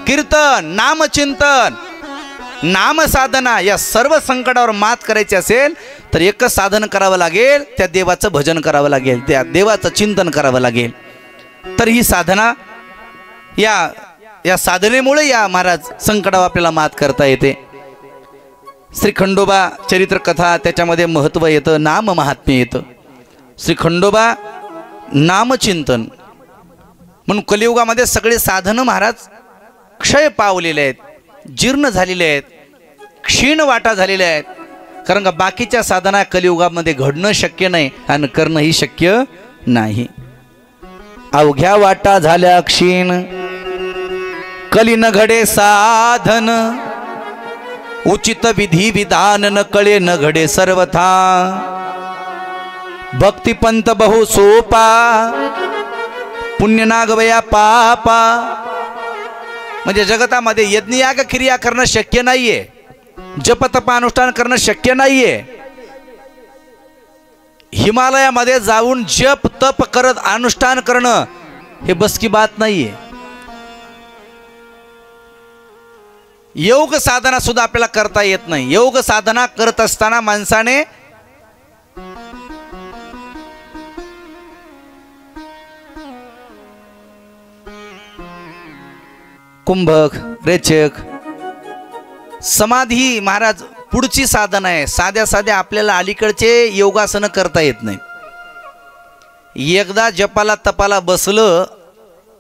कीर्तन, नामचिंतन, नामसाधना. या सर्व संकटावर मात करायची असेल तर एकच साधन करावं लागेल, त्या देवाचं भजन करावं लागेल, त्या देवाचं चिंतन करावं लागेल. तर ही साधना, या साधनेमुळे या महाराज संकटावर आपल्याला मात करता येते. श्री खंडोबा चरित्र कथा त्याच्यामध्ये महत्त्व येतं, नाम महात्म्य येतं. श्री खंडोबा नामचिंतन म्हणून कलियुगामध्ये सगळे साधनं महाराज क्षय पावलेले आहेत, जीर्ण झालेले आहेत, क्षीण वाटा झालेल्या आहेत. कारण का बाकीच्या साधना कलियुगामध्ये घडणं शक्य नाही आणि करणंही शक्य नाही. अवघ्या वाटा झाल्या क्षीण, कली न घडे साधन, उचित विधी विधान न कळे न घडे सर्वथा. भक्तिपंत बहु सोपा, पुण्य नागवया पापा. म्हणजे जगतामध्ये यज्ञयाग क्रिया करणं शक्य नाहीये, जप तप अनुष्ठान करणं शक्य नाहीये. हिमालयामध्ये जाऊन जप तप करत अनुष्ठान करणं हे बस की बात नाहीये. योग साधना सुद्धा आपल्याला करता येत नाही. योग साधना करत असताना माणसाने कुंभक, रेचक, समाधी महाराज पुढची साधना आहे. साध्या साध्या आपल्याला अलीकडचे योगासनं करता येत नाही. एकदा जपाला तपाला बसलं,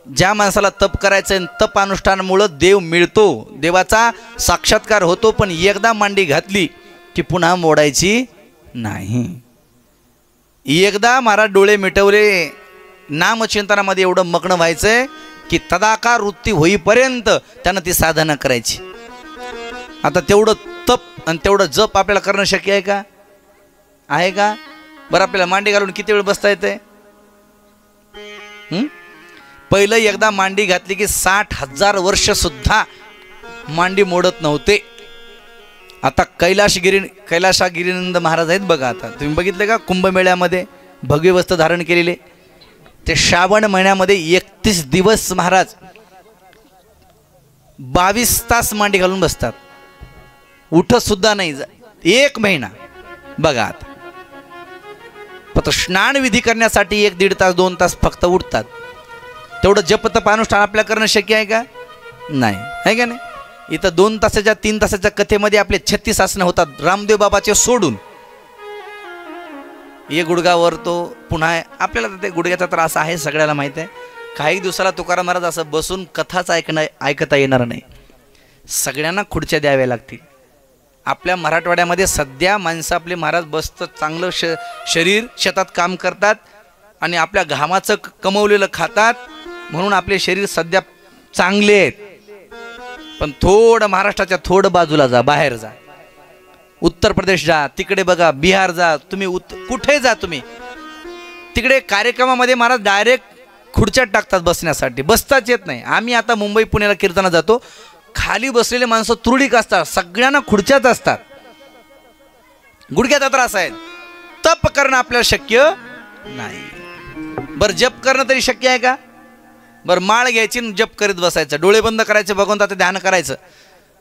ज्या माणसाला तप करायचं आहे तप अनुष्ठानामुळं देव मिळतो, देवाचा साक्षात्कार होतो. पण एकदा मांडी घातली की पुन्हा मोडायची नाही. एकदा महाराज डोळे मिटवले, नामचिंतनामध्ये एवढं मग्न व्हायचंय की तदाकार वृत्ती होईपर्यंत त्यानं ती साधना करायची. आता तेवढं तप आणि तेवढं जप आपल्याला करणं शक्य आहे का? आहे का? बरं आपल्याला मांडी घालून किती वेळ बसता येते? पहिलं एकदा मांडी घातली की 60,000 वर्ष सुद्धा मांडी मोडत नव्हते. आता कैलासगिरीनंद महाराज आहेत बघा. आता तुम्ही बघितले का कुंभमेळ्यामध्ये भगवी वस्त्र धारण केलेले? ते श्रावण महिन्यामध्ये 31 दिवस महाराज 22 तास मांडी घालून बसतात, उठत सुद्धा नाही. 1 महिना बघा. आता फक्त स्नान विधी करण्यासाठी 1-1.5 तास 2 तास फक्त उठतात. तेवढं जप तप अनुष्ठान आपल्याला करणं शक्य आहे का? नाही, आहे का नाही? इथं 2 तासाच्या 3 तासाच्या कथेमध्ये आपले 36 आसनं होतात, रामदेव बाबाचे सोडून. एक गुडघावर तो पुन्हा आपल्याला ते गुडघ्याचा त्रास आहे, सगळ्याला माहीत आहे. काही दिवसाला तुकाराम महाराज असं बसून कथाच ऐकता येणार नाही. सगळ्यांना खुर्च्या द्याव्या लागतील. आपल्या मराठवाड्यामध्ये सध्या माणसं आपले महाराज बसतं, चांगलं शरीर शेतात काम करतात आणि आपल्या घामाचं कमवलेलं खातात, म्हणून आपले शरीर सध्या चांगले आहेत. पण थोडं महाराष्ट्राच्या थोडं बाजूला जा, बाहेर जा, उत्तर प्रदेश जा, तिकडे बघा, बिहार जा, तुम्ही कुठे जा तुम्ही, तिकडे कार्यक्रमामध्ये महाराज डायरेक्ट खुर्च्या टाकतात बसण्यासाठी, बसताच येत नाही. आम्ही आता मुंबई पुण्याला कीर्तनाला जातो, खाली बसलेले माणसं तुरळीक असतात, सगळ्यांना खुर्च्याच असतात. गुडघ्याचा त्रास आहे, तप करणं आपल्याला शक्य नाही. बरं जप करणं तरी शक्य आहे का? बरं माळ घ्यायची, जप करीत बसायचं, डोळे बंद करायचे, भगवंताचं ध्यान करायचं,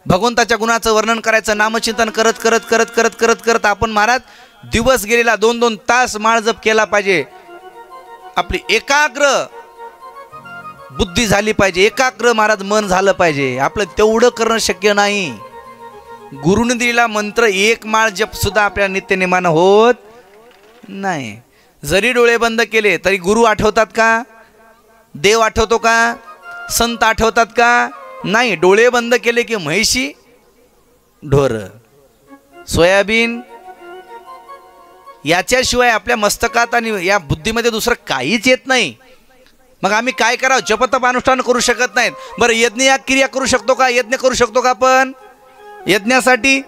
भगवंताच्या गुणाचं वर्णन करायचं, नामचिंतन करत करत करत करत करत करत आपण महाराज दिवस गेलेला 2-2 तास माळ जप केला पाहिजे. आपली एकाग्र बुद्धी झाली पाहिजे, एकाग्र महाराज मन झालं पाहिजे. आपलं तेवढं करणं शक्य नाही. गुरुने दिलेला मंत्र 1 माळ जप सुद्धा आपल्या नित्यनेमानं होत नाही. जरी डोळे बंद केले तरी गुरु आठवतात का? देव आठवतो का? संत आठवतात का? नाही. डोळे बंद केले की म्हैशी, ढोर, सोयाबीन, याच्याशिवाय आपल्या मस्तकात आणि या बुद्धीमध्ये दुसरं काहीच येत नाही. मग आम्ही काय करावं? जपतप अनुष्ठान करू शकत नाहीत. बरं, यज्ञ या क्रिया करू शकतो का? यज्ञ करू शकतो का आपण? यज्ञासाठी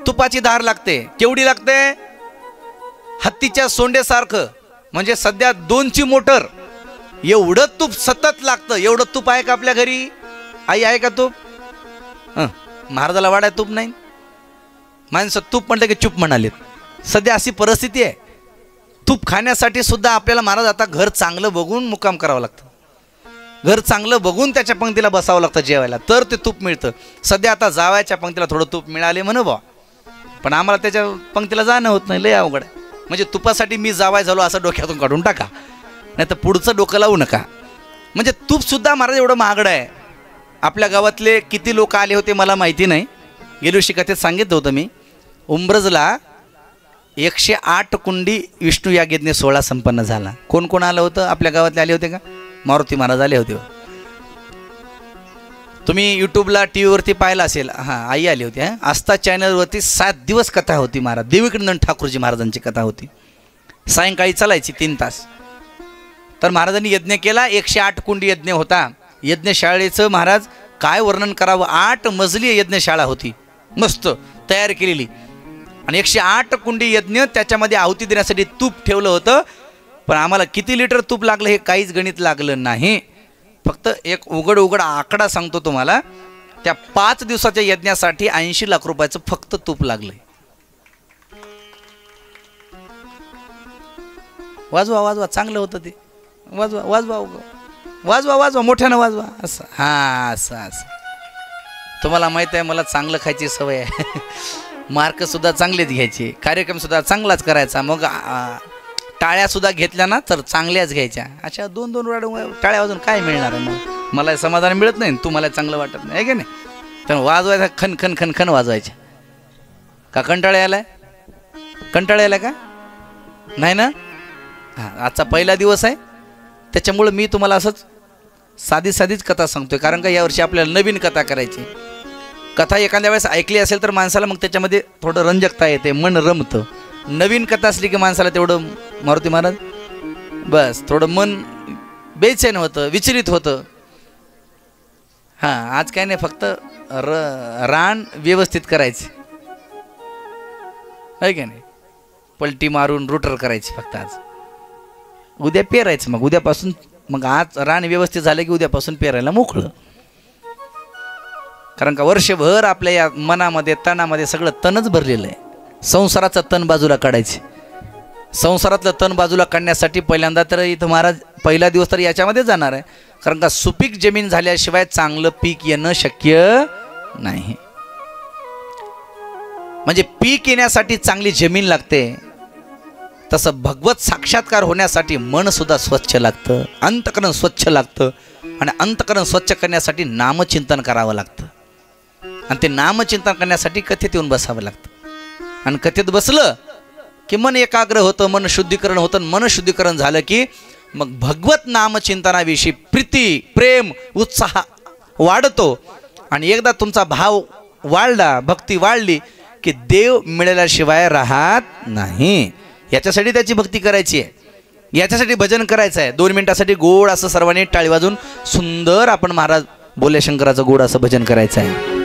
तुपाची धार लागते. केवढी लागते? हत्तीच्या सोंडेसारखं, म्हणजे सध्या 2ची मोटर एवढं तूप सतत लागतं. एवढं तूप आहे का आपल्या घरी? आई आहे का तूप? महाराजाला वाढाय तूप नाही. माणसं तूप म्हटलं की चूप म्हणालेत. सध्या अशी परिस्थिती आहे. तूप खाण्यासाठी सुद्धा आपल्याला महाराज आता घर चांगलं बघून मुक्काम करावं लागतं. घर चांगलं बघून त्याच्या पंक्तीला बसावं लागतं जेवायला, तर ते तूप मिळतं. सध्या आता जावायच्या पंक्तीला थोडं तूप मिळाले म्हणू बा, पण आम्हाला त्याच्या पंक्तीला जाणं होत नाही. लय अवघड आहे. म्हणजे तुपासाठी मी जावाय झालो असं डोक्यातून काढून टाका, नाही तर पुढचं डोकं लावू नका. म्हणजे तूपसुद्धा महाराज एवढं महागडं आहे. आपल्या गावातले किती लोक आले होते मला माहिती नाही. गेल्या वर्षी कथेत सांगितलं होतं मी. उंब्रजला 108 कुंडी विष्णू याग यज्ञ सोहळा संपन्न झाला. कोण कोण आलं होतं? आपल्या गावातले आले होते का? मारुती महाराज आले होते. तुम्ही यूट्यूबला टी व्हीवरती पाहिलं असेल. हां, आई आली होती. आस्था चॅनलवरती 7 दिवस कथा होती. महाराज देवीकडनं ठाकूरजी महाराजांची कथा होती. सायंकाळी चालायची 3 तास. तर महाराजांनी यज्ञ केला. 108 कुंडी यज्ञ होता. यज्ञशाळेचं महाराज काय वर्णन करावं. 8 मजली यज्ञशाळा होती, मस्त तयार केलेली. आणि 108 कुंडी यज्ञ, त्याच्यामध्ये आहुती देण्यासाठी तूप ठेवलं होतं. पण आम्हाला किती लिटर तूप लागलं हे काहीच गणित लागलं नाही. फक्त एक उघड आकडा सांगतो तुम्हाला. त्या 5 दिवसाच्या यज्ञासाठी 80 लाख रुपयाचं फक्त तूप लागलंय. वाजवा वाजवा, चांगलं होतं ते. वाजवा वाजवा वाजवा वाजवा, मोठ्यानं वाजवा. असं हां, असं असं. तुम्हाला माहीत आहे मला चांगलं खायची सवय आहे. मार्कसुद्धा चांगलेच घ्यायचे, कार्यक्रमसुद्धा चांगलाच करायचा. मग टाळ्यासुद्धा घेतल्या ना तर चांगल्याच घ्यायच्या. अशा 2-2 टाळ्या वाजून काय मिळणार आहे? मग मला समाधान मिळत नाही, तुम्हाला चांगलं वाटत नाही, आहे की नाही? तर वाजवायचा, खन खन खन खन वाजवायच्या. का कंटाळा यायला? कंटाळा यायला का? नाही ना? हां, आजचा पहिला दिवस आहे, त्याच्यामुळं मी तुम्हाला असंच साधीच कथा सांगतोय. कारण का यावर्षी आपल्याला नवीन कथा करायची. कथा एखाद्या वेळेस ऐकली असेल तर माणसाला मग त्याच्यामध्ये थोडं रंजकता येते, मन रमतं. नवीन कथा असली की माणसाला तेवढं, मारुती महाराज बस थोडं मन बेचैन होतं, विचलित होतं. हां, आज काय नाही, फक्त रान व्यवस्थित करायचे, आहे की नाही? पलटी मारून रोटर करायची फक्त. आज उद्या पेरायचं. मग उद्यापासून, मग आज रान व्यवस्थित झालं की उद्यापासून पेरायला मोकळं. कारण का वर्षभर आपल्या या मनामध्ये, तणामध्ये सगळं तणच भरलेलं आहे. संसाराचं तण बाजूला काढायचे. संसारातलं तण बाजूला काढण्यासाठी पहिल्यांदा तर इथं महाराज पहिला दिवस तर याच्यामध्ये जाणार आहे. कारण का सुपीक जमीन झाल्याशिवाय चांगलं पीक येणं शक्य नाही. म्हणजे पीक येण्यासाठी चांगली जमीन लागते, तसं भगवत साक्षात्कार होण्यासाठी मन सुद्धा स्वच्छ लागतं, अंतःकरण स्वच्छ लागतं. आणि अंतःकरण स्वच्छ करण्यासाठी नामचिंतन करावं लागतं. आणि ते नामचिंतन करण्यासाठी कथेत येऊन बसावं लागतं. आणि कथेत बसलं की मन एकाग्र होतं, मन शुद्धीकरण होतं. मन शुद्धीकरण झालं की मग भगवत नामचिंतनाविषयी प्रीती, प्रेम, उत्साह वाढतो. आणि एकदा तुमचा भाव वाढला, भक्ती वाढली की देव मिळाल्याशिवाय राहत नाही. याच्यासाठी त्याची भक्ती करायची आहे, याच्यासाठी भजन करायचं आहे. 2 मिनिटासाठी गोड असं सर्वांनी टाळी वाजून सुंदर आपण महाराज बोले शंकराचं गोड असं भजन करायचं आहे.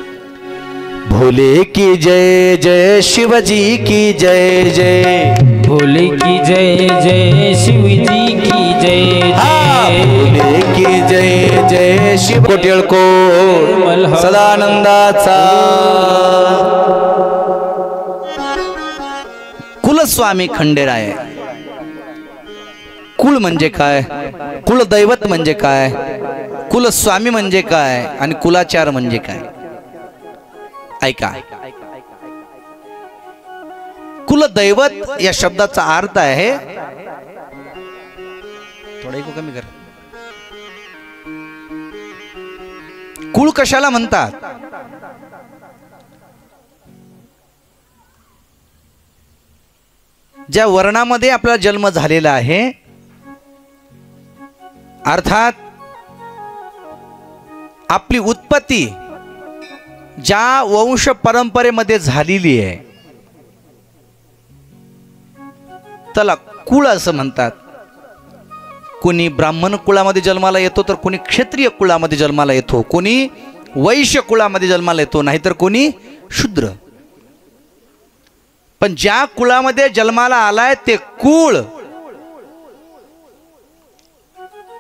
भोले की जय जय, शिवजी की जय जय, भोले की जय जय, शिवजी की जय जय, भोले की जय जय, शिव कोटिळको सदानंदाचा. कुलस्वामी खंडेराय. कुळ म्हणजे काय? कुलदैवत म्हणजे काय? कुलस्वामी म्हणजे काय? आणि कुलाचार म्हणजे काय? ऐका. कुलदैवत या शब्दाचा अर्थ आहे, थोडं ऐकू कमी कर. कुळ कशाला म्हणतात? ज्या वर्णामध्ये आपला जन्म झालेला आहे, अर्थात आपली उत्पत्ती ज्या वंश परंपरेमध्ये झालेली आहे त्याला कुळ असं म्हणतात. कोणी ब्राह्मण कुळामध्ये जन्माला येतो तर कोणी क्षत्रिय कुळामध्ये जन्माला येतो, कोणी वैश्य कुळामध्ये जन्माला येतो, नाहीतर कोणी शूद्र. पण ज्या कुळामध्ये जन्माला आलाय ते कुळ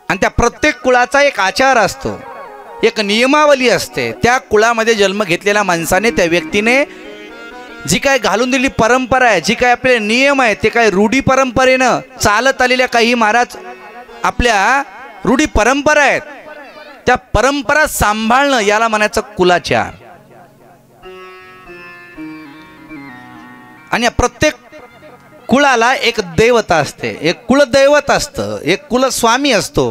आणि त्या प्रत्येक कुळाचा एक आचार असतो, एक नियमावली असते. त्या कुळामध्ये जन्म घेतलेल्या माणसाने, त्या व्यक्तीने जी काय घालून दिलेली परंपरा आहे, जी काय आपले नियम आहे, ते काय रूढी परंपरेनं चालत आलेल्या काही महाराज आपल्या रूढी परंपरा आहेत, त्या परंपरा सांभाळणं याला म्हणायचं कुलाचार. आणि प्रत्येक कुळाला एक देवता असते, एक कुलदैवत असतं, एक कुलस्वामी असतो.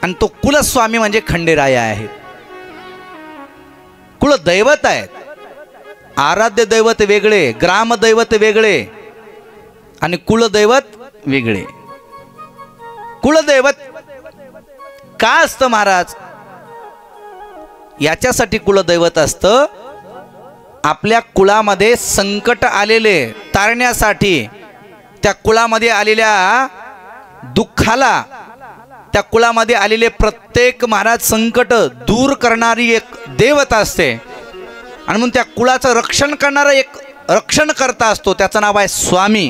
आणि तो कुलस्वामी म्हणजे खंडेराय आहे. कुलदैवत आहेत. आराध्य दैवत वेगळे, ग्रामदैवत वेगळे आणि कुलदैवत वेगळे. कुलदैवत का असतं महाराज? याच्यासाठी कुलदैवत असतं, आपल्या कुळामध्ये संकट आलेले तारण्यासाठी, त्या कुळामध्ये आलेल्या दुःखाला, त्या कुळामध्ये आलेले प्रत्येक महाराज संकट दूर करणारी एक देवता असते. आणि म्हणून त्या कुळाचं रक्षण करणारा एक रक्षणकर्ता असतो, त्याचं नाव आहे स्वामी.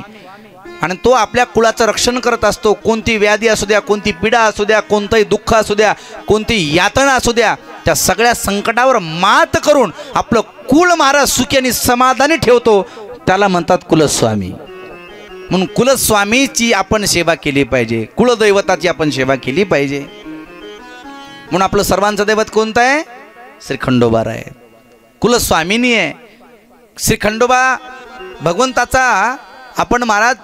आणि तो आपल्या कुळाचं रक्षण करत असतो. कोणती व्याधी असू द्या, कोणती पीडा असू द्या, कोणतंही दुःख असू द्या, कोणती यातना असू द्या, त्या सगळ्या संकटावर मात करून आपलं कुळ महाराज सुखी आणि समाधानी ठेवतो, त्याला म्हणतात कुलस्वामी. म्हणून कुलस्वामीची आपण सेवा केली पाहिजे, कुलदैवताची आपण सेवा केली पाहिजे. म्हणून आपलं सर्वांचं दैवत कोणतं आहे? श्री खंडोबा आहे, कुलस्वामिनी आहे. श्री खंडोबा भगवंताचा आपण महाराज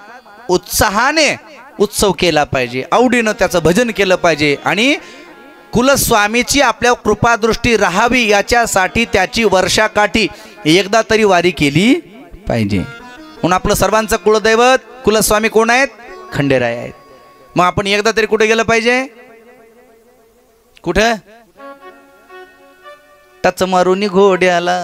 उत्साहाने उत्सव केला पाहिजे, आवडीनं त्याचं भजन केलं पाहिजे. आणि कुलस्वामीची आपल्यावर कृपादृष्टी राहावी याच्यासाठी त्याची वर्षाकाठी एकदा तरी वारी केली पाहिजे. म्हणून आपलं सर्वांचं कुलदैवत कुलस्वामी कोण आहेत? खंडेराय आहेत. मग आपण एकदा तरी कुठे गेलं पाहिजे? कुठे? टच मारून घोड्याला.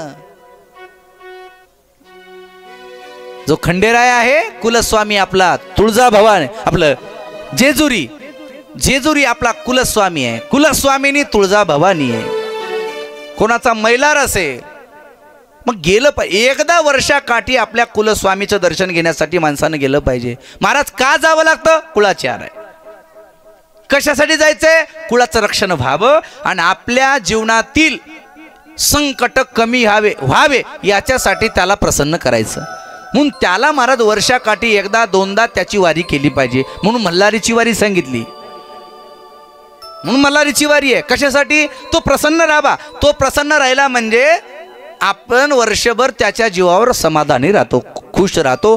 जो खंडेराय आहे कुलस्वामी आपला तुळजाभवानी, आपलं जेजुरी, जेजुरी आपला कुलस्वामी आहे. कुलस्वामीनी तुळजाभवानी आहे. कोणाचा मैलार असेल मग गेलं पाहिजे. एकदा वर्षाकाठी आपल्या कुलस्वामीचं दर्शन घेण्यासाठी माणसानं गेलं पाहिजे. महाराज का जावं लागतं? कुळाचार आहे. कशासाठी जायचंय? कुळाचं रक्षण व्हावं आणि आपल्या जीवनातील संकट कमी व्हावे याच्यासाठी त्याला प्रसन्न करायचं. म्हणून त्याला महाराज वर्षाकाठी एकदा दोनदा त्याची वारी केली पाहिजे. म्हणून मल्हारीची वारी सांगितली. म्हणून मल्हारीची वारी आहे. कशासाठी? तो प्रसन्न राहावा. तो प्रसन्न राहिला म्हणजे आपण वर्षभर त्याच्या जीवावर समाधानी राहतो, खुश राहतो,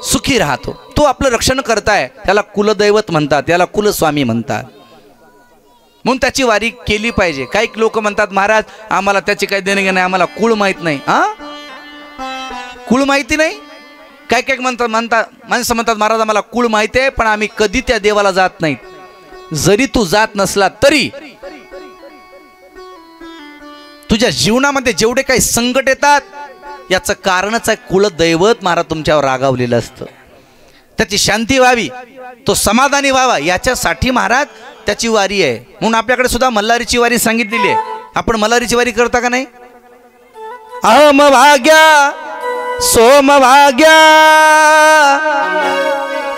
सुखी राहतो. तो आपलं रक्षण करताय, त्याला कुलदैवत म्हणतात, त्याला कुलस्वामी म्हणतात. म्हणून त्याची वारी केली पाहिजे. काही लोक म्हणतात महाराज आम्हाला त्याची काही देणं घेणं नाही, आम्हाला कुळ माहीत नाही. कुळ माहिती नाही? काय काय माणसं म्हणतात महाराज आम्हाला कुळ माहिती आहे पण आम्ही कधी त्या देवाला जात नाहीत. जरी तू जात नसला तरी तुझ्या जीवनामध्ये जेवढे काही संकट येतात याचं कारणच आहे कुलदैवत महाराज तुमच्यावर रागावलेलं असतं. त्याची शांती व्हावी, तो समाधानी व्हावा याच्यासाठी महाराज त्याची वारी आहे. म्हणून आपल्याकडे सुद्धा मल्हारीची वारी सांगितलेली आहे. आपण मल्हारीची वारी करता का नाही? अहम भाग्या सोम भाग्या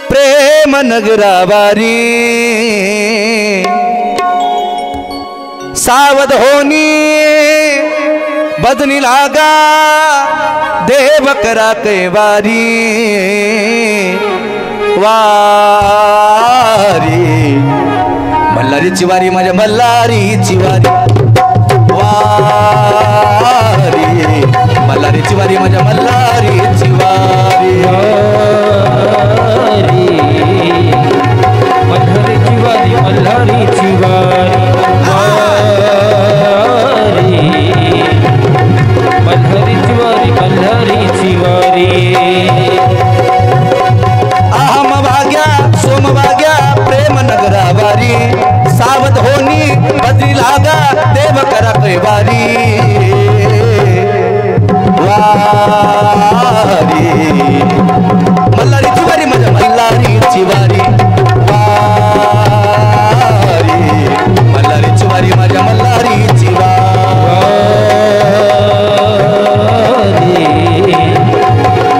प्रेम नगरा वारी सावध होनी बदनी लागा देव करा कैवारी वारी. मल्हारीची वारी माझ्या मल्हारीची वारी वारी, मल्हारीची वारी माझ्या मल्हारीची वारी मल्हारीची वारी मल्हारीची वारी मल्हारीची वारी मल्हारीची वारी. अहम भाग्या सोम भाग्या प्रेम नगरा वारी सावध होनी बदरी लागा देव करा कैवारी वारी. मल्हारीची वारी वारी वारी मल्हारीची वारी माझ्या मल्हारीची वारी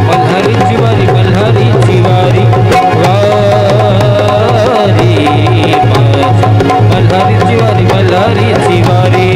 मल्हारीची वारी मल्हारीची वारी वारी मल्हारीची वारी मल्हारीची वारी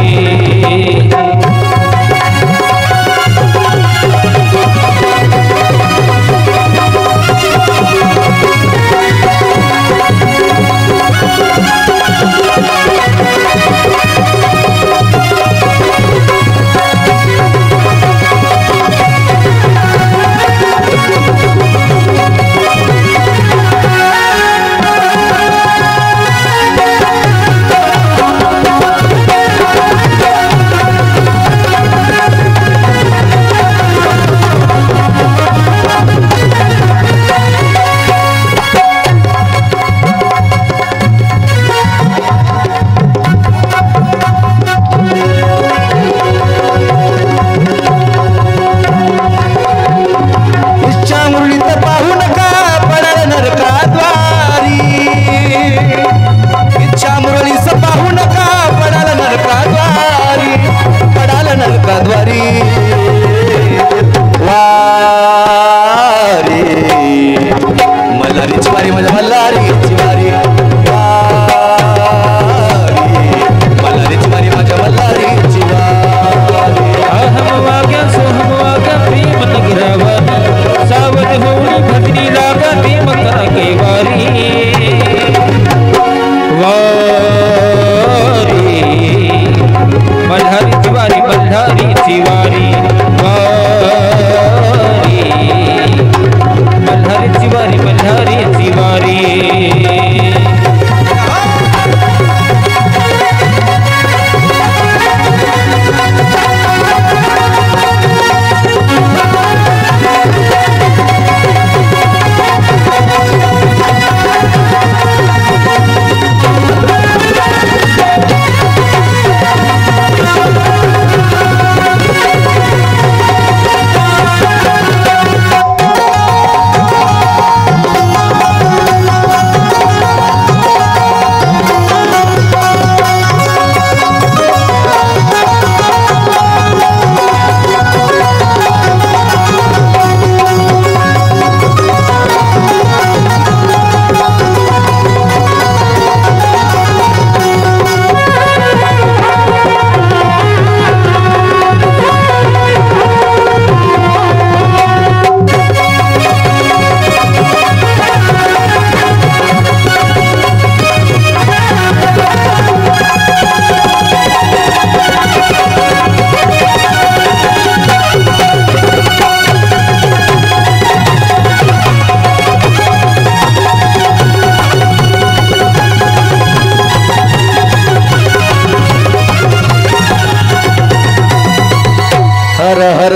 हर हर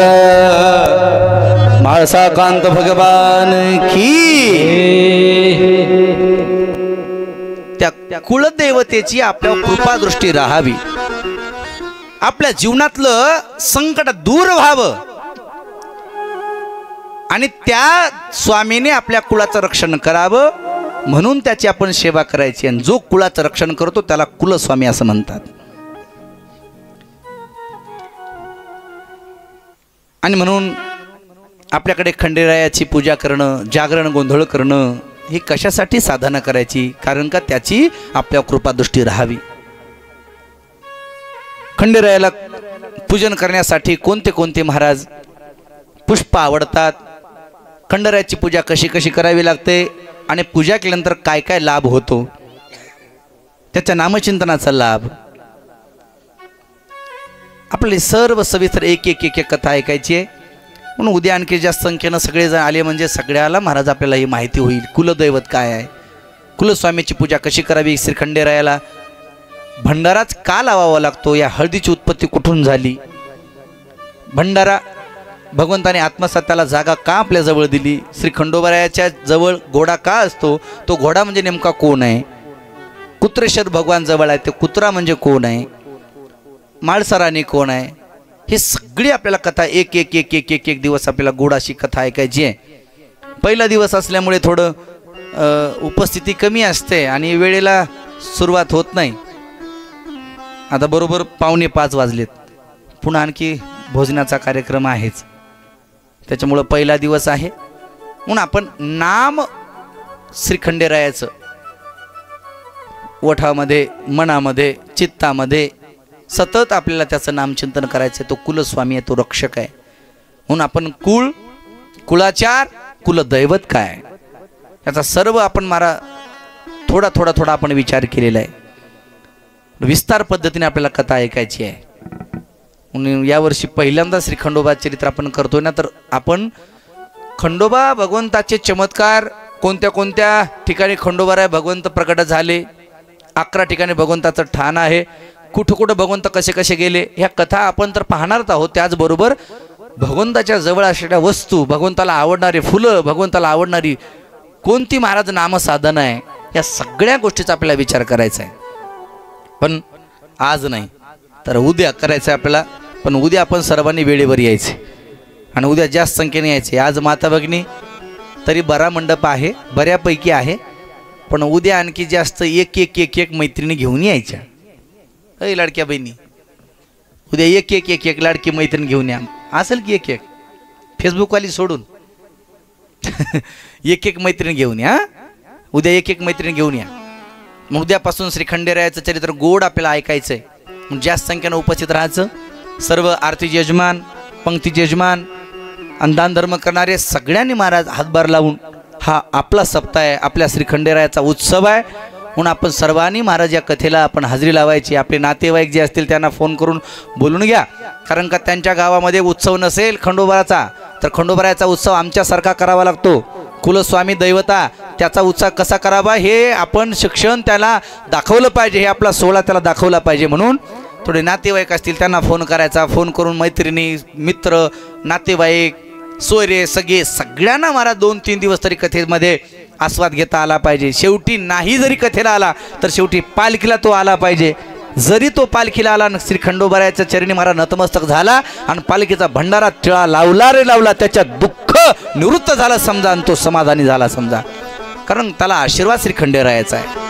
माळसाकांत भगवान की त्या कुलदेवतेची आपल्यावर कृपा दृष्टी राहावी, आपल्या जीवनातलं संकट दूर व्हावं आणि त्या स्वामीने आपल्या कुलाचं रक्षण करावं म्हणून त्याची आपण सेवा करायची। आणि जो कुलाचं रक्षण करतो त्याला कुलस्वामी असं म्हणतात। आणि म्हणून आपल्याकडे खंडेरायाची पूजा करणं, जागरण गोंधळ करणं ही कशासाठी साधना करायची? कारण का त्याची आपल्या कृपादृष्टी राहावी। खंडेरायाला पूजन करण्यासाठी कोणते कोणते महाराज पुष्प आवडतात, खंडेरायाची पूजा कशी कशी करावी लागते आणि पूजा केल्यानंतर काय काय लाभ होतो, त्याच्या नामचिंतनाचा लाभ आपले सर्व सविस्तर एक एक एक एक कथा ऐकायची आहे। म्हणून उद्या आणखी जास्त संख्येनं सगळेजण आले म्हणजे सगळ्याला महाराज आपल्याला ही माहिती होईल कुलदैवत काय आहे, कुलस्वामीची पूजा कशी करावी। श्री खंडेरायाला भंडाराच का लावावा लागतो, या हळदीची उत्पत्ती कुठून झाली, भंडारा भगवंताने आत्मसात त्याला जागा का आपल्या जवळ दिली, श्री खंडोबारायाच्या जवळ घोडा का असतो, तो घोडा म्हणजे नेमका कोण आहे, कुत्रेश्वर भगवान जवळ आहे ते कुत्रा म्हणजे कोण आहे, माळसराणी कोण आहे, ही सगळी आपल्याला कथा एक एक एक एक एक एक दिवस आपल्याला गोड अशी कथा ऐकायची आहे। पहिला दिवस असल्यामुळे थोडं उपस्थिती कमी असते आणि वेळेला सुरुवात होत नाही. आता बरोबर 4:45 वाजलेत, पुन्हा आणखी भोजनाचा कार्यक्रम आहेच. त्याच्यामुळं पहिला दिवस आहे म्हणून आपण नाम श्री खंडेरायाचं ओठामध्ये, मनामध्ये, चित्तामध्ये सतत आपल्याला त्याचं नामचिंतन करायचं आहे. तो कुलस्वामी आहे, तो रक्षक आहे. म्हणून आपण कुळाचार, कुलदैवत काय याचा सर्व आपण थोडा आपण विचार केलेला आहे. विस्तार पद्धतीने आपल्याला कथा ऐकायची आहे. म्हणून यावर्षी पहिल्यांदा श्री खंडोबा चरित्र आपण करतोय ना, तर आपण खंडोबा भगवंताचे चमत्कार कोणत्या कोणत्या ठिकाणी खंडोबाराय भगवंत प्रकट झाले, 11 ठिकाणी भगवंताचं ठाण आहे, कुठं कुठं भगवंत कसे कसे गेले, ह्या कथा आपण तर पाहणारच आहोत. त्याचबरोबर भगवंताच्या जवळ असलेल्या वस्तू, भगवंताला आवडणारी फुलं, भगवंताला आवडणारी कोणती महाराज नामसाधन आहे, या सगळ्या गोष्टीचा आपल्याला विचार करायचा आहे. पण आज नाही तर उद्या करायचं आहे आपल्याला. पण उद्या आपण सर्वांनी वेळेवर यायचे आणि उद्या जास्त संख्येने यायचे. आज माता भगिनी तरी बरा मंडप आहे, बऱ्यापैकी आहे, पण उद्या आणखी जास्त एक मैत्रिणी घेऊन यायच्या. अय लाडक्या बहिणी, उद्या एक लाडकी मैत्रीण घेऊन या. असेल की एक फेसबुकवाली सोडून एक मैत्रीण घेऊन या. उद्या एक मैत्रीण घेऊन या. मग उद्यापासून श्री खंडेरायाचं चरित्र गोड आपल्याला ऐकायचं आहे. मग जास्त संख्येनं उपस्थित राहायचं. सर्व आरतीचे यजमान, पंक्तीचे यजमान आणि दान धर्म करणारे सगळ्यांनी महाराज हातभार लावून, हा आपला सप्ताह आहे, आपल्या श्री खंडेरायाचा उत्सव आहे. म्हणून आपण सर्वांनी महाराज या कथेला आपण हजेरी लावायची. आपले नातेवाईक जे असतील त्यांना फोन करून बोलून घ्या. कारण का त्यांच्या गावामध्ये उत्सव नसेल खंडोबाराचा, तर खंडोबारायाचा उत्सव आमच्यासारखा करावा लागतो. कुलस्वामी दैवता त्याचा उत्साह कसा करावा हे आपण शिक्षण त्याला दाखवलं पाहिजे, हे आपला सोहळा त्याला दाखवला पाहिजे. म्हणून थोडे नातेवाईक असतील त्यांना फोन करायचा. फोन करून मैत्रिणी, मित्र, नातेवाईक, सोयरे सगळ्यांना महाराज 2-3 दिवस तरी कथेमध्ये आस्वाद घेता आला पाहिजे. शेवटी नाही जरी कथेला आला तर शेवटी पालखीला तो आला पाहिजे. जरी तो पालखीला आला, श्री खंडोबारायाच्या चरणी महाराज नतमस्तक झाला आणि पालखीचा भंडारा टिळा लावला रे लावला, त्याच्या दुःख निवृत्त झालं समजा आणि तो समाधानी झाला समजा. कारण त्याला आशीर्वाद श्री खंडेरायाचा आहे.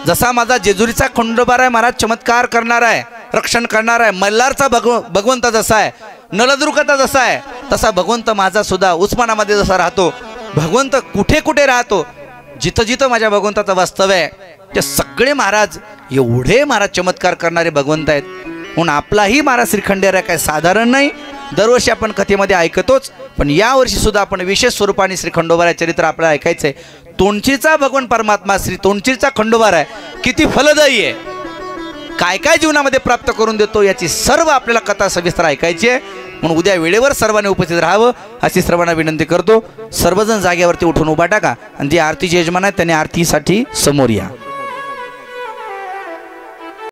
जसा माझा जेजुरीचा खंडोबाराय महाराज चमत्कार करणार आहे, रक्षण करणार आहे, मल्हारचा भगवंत जसा आहे, नळदुर्गाचा जसा आहे, तसा भगवंत माझा सुद्धा उस्मानामध्ये जसा राहतो. भगवंत कुठे कुठे राहतो, जिथं जिथं माझ्या भगवंताचं वास्तव्य आहे, ते सगळे महाराज एवढे महाराज चमत्कार करणारे भगवंत आहेत. म्हणून आपलाही महाराज श्री खंडेराय काय साधारण नाही. दरवर्षी आपण कथेमध्ये ऐकतोच, पण यावर्षी सुद्धा आपण विशेष स्वरूपाने श्री खंडोबाराय चरित्र आपल्याला ऐकायचं आहे. तोंडशीचा भगवान परमात्मा श्री तोंडशीचा खंडोबाराय किती फलदायी आहे, काय काय जीवनामध्ये प्राप्त करून देतो, याची सर्व आपल्याला कथा सविस्तर ऐकायची आहे. म्हणून उद्या वेळेवर सर्वांनी उपस्थित राहावं अशी सर्वांना विनंती करतो. सर्वजण जागेवरती उठून उभा टाका आणि जे आरतीचे यजमान आहेत त्यांनी आरतीसाठी समोर या.